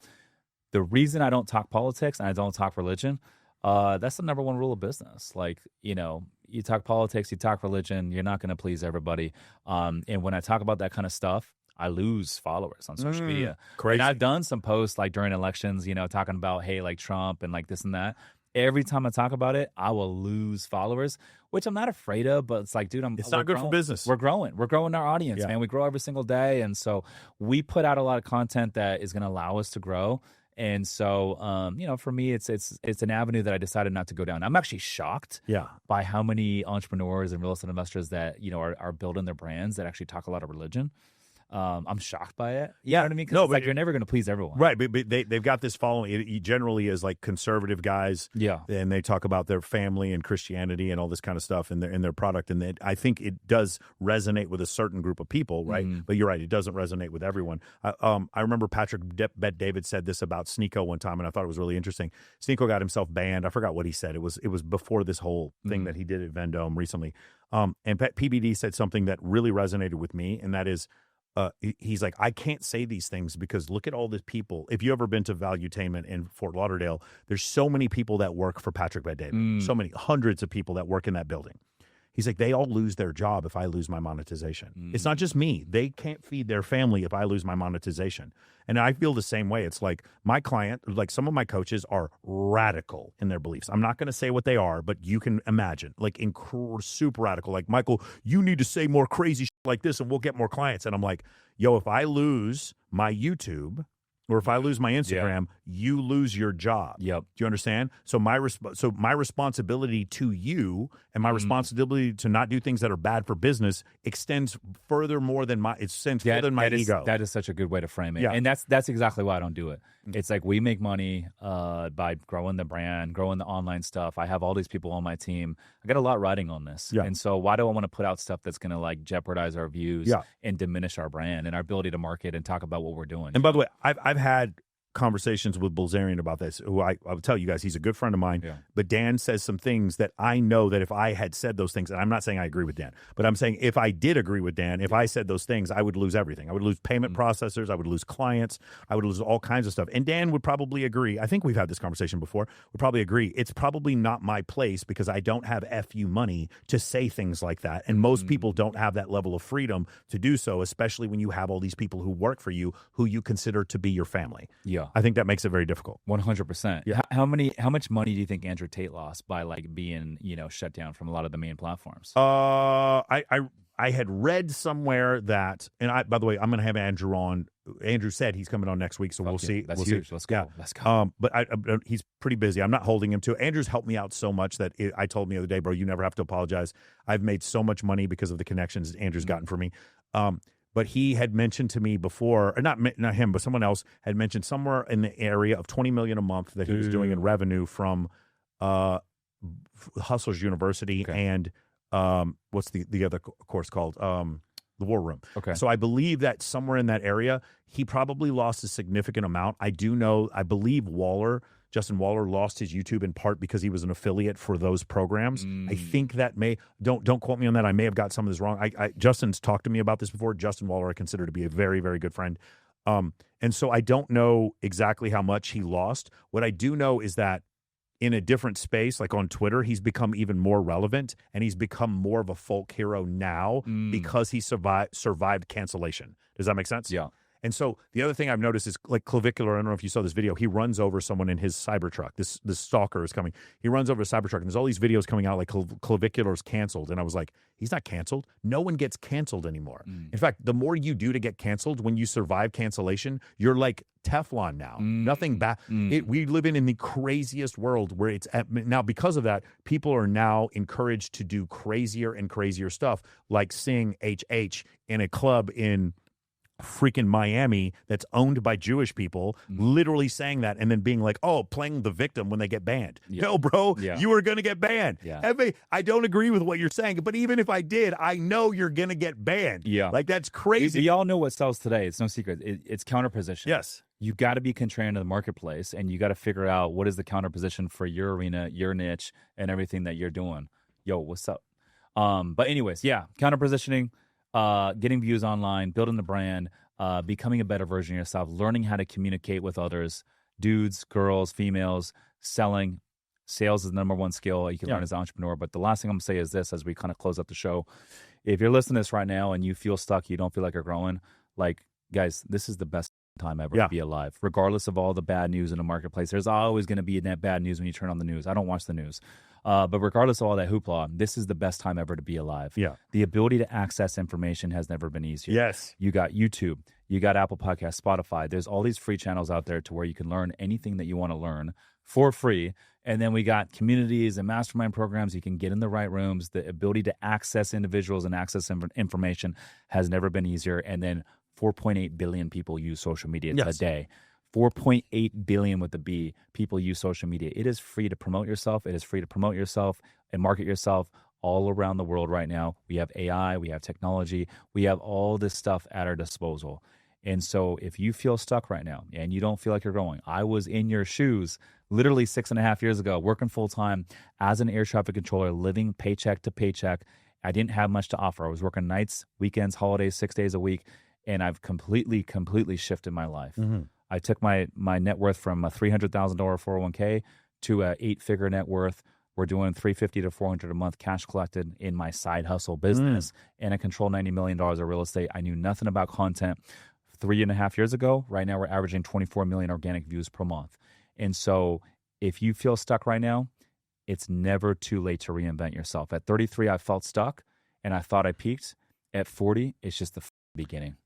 The reason I don't talk politics and I don't talk religion, that's the number one rule of business. Like, you talk politics, you talk religion, you're not going to please everybody. And when I talk about that kind of stuff, I lose followers on social media. Crazy. And I've done some posts like during elections, talking about, hey, like Trump and like this and that. Every time I talk about it, I will lose followers, which I'm not afraid of, but it's like, dude, it's not good for business. We're growing. We're growing our audience, man. We grow every single day. And so we put out a lot of content that is going to allow us to grow. And so, for me, it's an avenue that I decided not to go down. I'm actually shocked by how many entrepreneurs and real estate investors that, are building their brands that actually talk a lot of religion. I'm shocked by it. You know what I mean? Because you're never going to please everyone. Right, but they've got this following. It generally is like conservative guys. Yeah. And they talk about their family and Christianity and all this kind of stuff in their product. And I think it does resonate with a certain group of people, right? But you're right, it doesn't resonate with everyone. I remember Patrick Bet-David said this about Sneeko one time, and I thought it was really interesting. Sneeko got himself banned. I forgot what he said. It was before this whole thing that he did at Vendome recently. And PBD said something that really resonated with me, and that is, he's like, I can't say these things because look at all these people. If you ever been to Valuetainment in Fort Lauderdale, there's so many people that work for Patrick Bet-David. So many, hundreds of people that work in that building. He's like, they all lose their job if I lose my monetization. It's not just me. They can't feed their family if I lose my monetization. And I feel the same way. It's like my client, like some of my coaches are radical in their beliefs. I'm not going to say what they are, but you can imagine, like super radical. Like, Michael, you need to say more crazy shit like this and we'll get more clients. And I'm like, yo, if I lose my YouTube or if I lose my Instagram, you lose your job. Yep. Do you understand? So my responsibility to you and my responsibility to not do things that are bad for business extends further more than my ego. That is such a good way to frame it. Yeah. And that's exactly why I don't do it. It's like we make money by growing the brand, growing the online stuff. I have all these people on my team. I got a lot riding on this. Yeah. And so why do I want to put out stuff that's going to like jeopardize our views and diminish our brand and our ability to market and talk about what we're doing? And by the way, I've had conversations with Bilzerian about this, who I will tell you guys, he's a good friend of mine. Yeah. But Dan says some things that I know that if I had said those things, and I'm not saying I agree with Dan, but I'm saying if I did agree with Dan, if I said those things, I would lose everything. I would lose payment processors. I would lose clients. I would lose all kinds of stuff. And Dan would probably agree. I think we've had this conversation before. Would probably agree. It's probably not my place because I don't have FU money to say things like that. And most people don't have that level of freedom to do so, especially when you have all these people who work for you, who you consider to be your family. Yeah. Yeah. I think that makes it very difficult. 100%. Yeah. How much money do you think Andrew Tate lost by like being, shut down from a lot of the main platforms? I had read somewhere that, and by the way, I'm going to have Andrew on. Andrew said he's coming on next week, so we'll see. That's we'll huge. See. Let's go. Yeah. Let's go. But he's pretty busy. I'm not holding him to. Andrew's helped me out so much that I told him the other day, bro, you never have to apologize. I've made so much money because of the connections Andrew's gotten for me. But he had mentioned to me before, or not him, but someone else had mentioned somewhere in the area of $20 million a month that he was doing in revenue from Hustlers University and what's the other course called? The War Room. Okay. So I believe that somewhere in that area, he probably lost a significant amount. I believe Justin Waller lost his YouTube in part because he was an affiliate for those programs. I think that don't quote me on that. I may have got some of this wrong. Justin's talked to me about this before. Justin Waller I consider to be a very, very good friend. And so I don't know exactly how much he lost. What I do know is that in a different space, like on Twitter, he's become even more relevant, and he's become more of a folk hero now because he survived cancellation. Does that make sense? Yeah. And so the other thing I've noticed is like Clavicular. I don't know if you saw this video. He runs over someone in his Cybertruck. This stalker is coming. He runs over a Cybertruck, and there's all these videos coming out like Clavicular's canceled. And I was like, he's not canceled. No one gets canceled anymore. In fact, the more you do to get canceled, when you survive cancellation, you're like Teflon now. Nothing bad. We live in the craziest world where it's now because of that, people are now encouraged to do crazier and crazier stuff, like sing HH in a club in freaking Miami that's owned by Jewish people, literally saying that and then being like, oh, playing the victim when they get banned. No, bro, you are going to get banned. I don't agree with what you're saying, but even if I did, I know you're going to get banned. Like, that's crazy. We all know what sells today. It's no secret. It's counterposition. Yes. You got to be contrarian to the marketplace, and you got to figure out what is the counterposition for your arena, your niche, and everything that you're doing. Yo, what's up? But anyways, counterpositioning, getting views online, building the brand, becoming a better version of yourself, learning how to communicate with others, dudes, girls, females, selling. Sales is the number one skill you can learn as an entrepreneur. But the last thing I'm going to say is this as we kind of close up the show. If you're listening to this right now and you feel stuck, you don't feel like you're growing, like, guys, this is the best time ever to be alive. Regardless of all the bad news in the marketplace, there's always going to be that bad news when you turn on the news. I don't watch the news. But regardless of all that hoopla, this is the best time ever to be alive. Yeah. The ability to access information has never been easier. Yes. You got YouTube, you got Apple Podcasts, Spotify. There's all these free channels out there to where you can learn anything that you want to learn for free. And then we got communities and mastermind programs. You can get in the right rooms. The ability to access individuals and access information has never been easier. And then 4.8 billion people use social media today. 4.8 billion with the B people use social media. It is free to promote yourself. It is free to promote yourself and market yourself all around the world right now. We have AI, we have technology, we have all this stuff at our disposal. And so if you feel stuck right now and you don't feel like you're growing, I was in your shoes literally 6.5 years ago, working full time as an air traffic controller, living paycheck to paycheck. I didn't have much to offer. I was working nights, weekends, holidays, 6 days a week. And I've completely shifted my life. I took my net worth from a $300,000 401k to a 8-figure net worth. We're doing $350 to $400 a month cash collected in my side hustle business, and I control $90 million of real estate. I knew nothing about content 3.5 years ago. Right now, we're averaging 24 million organic views per month. And so, if you feel stuck right now, it's never too late to reinvent yourself. At 33, I felt stuck, and I thought I peaked. At 40, it's just the beginning.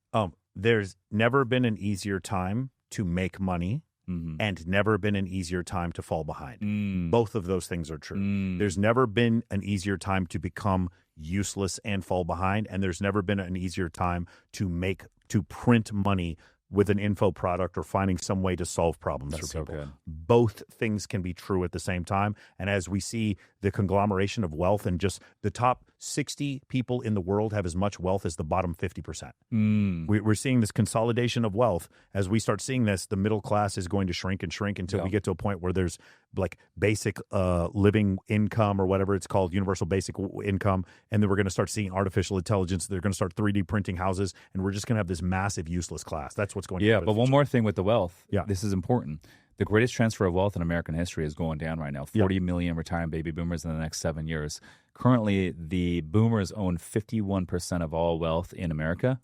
There's never been an easier time to make money and never been an easier time to fall behind. Both of those things are true. There's never been an easier time to become useless and fall behind, and there's never been an easier time to print money with an info product or finding some way to solve problems for people. So good. Both things can be true at the same time. And as we see the conglomeration of wealth and just the top 60 people in the world have as much wealth as the bottom 50%. We're seeing this consolidation of wealth. As we start seeing this, the middle class is going to shrink and shrink until we get to a point where there's like basic living income or whatever it's called, universal basic income. And then we're going to start seeing artificial intelligence. They're going to start 3D printing houses. And we're just going to have this massive useless class. That's what's going to happen. Yeah, but one more thing with the wealth. Yeah. This is important. The greatest transfer of wealth in American history is going down right now. 40 million retiring baby boomers in the next 7 years. Currently, the boomers own 51% of all wealth in America,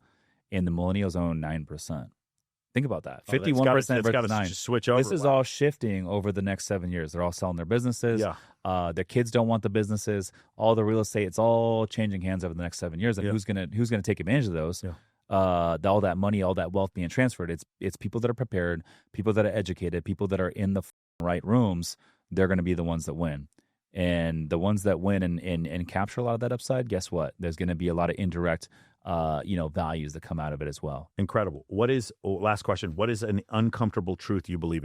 and the millennials own 9%. Think about that. Oh, 51% versus 9. Just switch over. This is all shifting over the next 7 years. They're all selling their businesses. Yeah. Their kids don't want the businesses. All the real estate, it's all changing hands over the next 7 years. And who's gonna take advantage of those? Yeah. All that money, all that wealth being transferred. It's people that are prepared, people that are educated, people that are in the right rooms. They're going to be the ones that win. And the ones that win and capture a lot of that upside, guess what? There's going to be a lot of indirect values that come out of it as well. Incredible. Last question, what is an uncomfortable truth you believe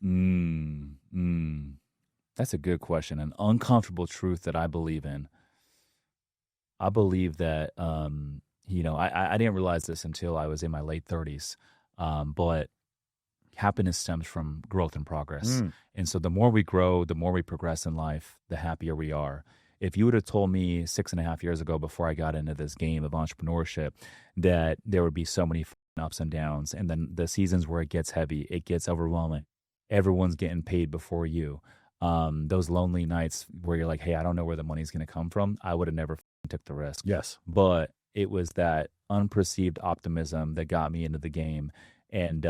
in? That's a good question. An uncomfortable truth that I believe in. I believe that, I didn't realize this until I was in my late 30s, but happiness stems from growth and progress. And so the more we grow, the more we progress in life, the happier we are. If you would have told me 6.5 years ago, before I got into this game of entrepreneurship, that there would be so many ups and downs, and then the seasons where it gets heavy, it gets overwhelming, everyone's getting paid before you, those lonely nights where you're like, hey, I don't know where the money's going to come from, I would have never took the risk. Yes. But it was that unperceived optimism that got me into the game. And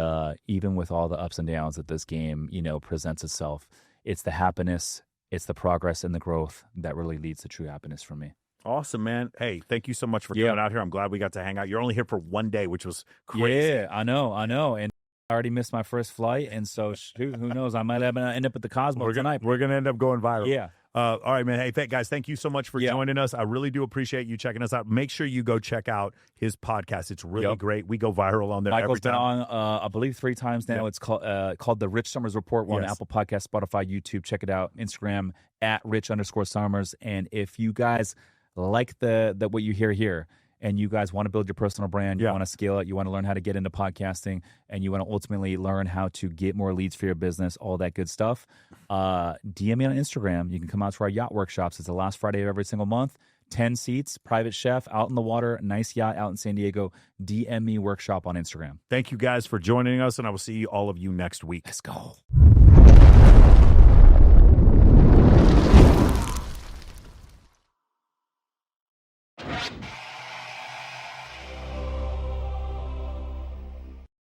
even with all the ups and downs that this game, presents itself, it's the happiness, it's the progress and the growth that really leads to true happiness for me. Awesome, man. Hey, thank you so much for coming out here. I'm glad we got to hang out. You're only here for one day, which was crazy. Yeah, I know. And I already missed my first flight. And so who knows? I might end up at the Cosmos tonight. We're going to end up going viral. Yeah. All right, man. Hey, guys, thank you so much for joining us. I really do appreciate you checking us out. Make sure you go check out his podcast. It's really great. We go viral on there. Michael's every time. been on, I believe, 3 times now. It's called The Rich Summers Report. We're on Apple Podcasts, Spotify, YouTube. Check it out. Instagram @Rich_Summers. And if you guys like what you hear here, and you guys want to build your personal brand, you want to scale it, you want to learn how to get into podcasting, and you want to ultimately learn how to get more leads for your business, all that good stuff, DM me on Instagram. You can come out to our yacht workshops. It's the last Friday of every single month. 10 seats, private chef, out in the water, nice yacht out in San Diego. DM me workshop on Instagram. Thank you guys for joining us, and I will see all of you next week. Let's go.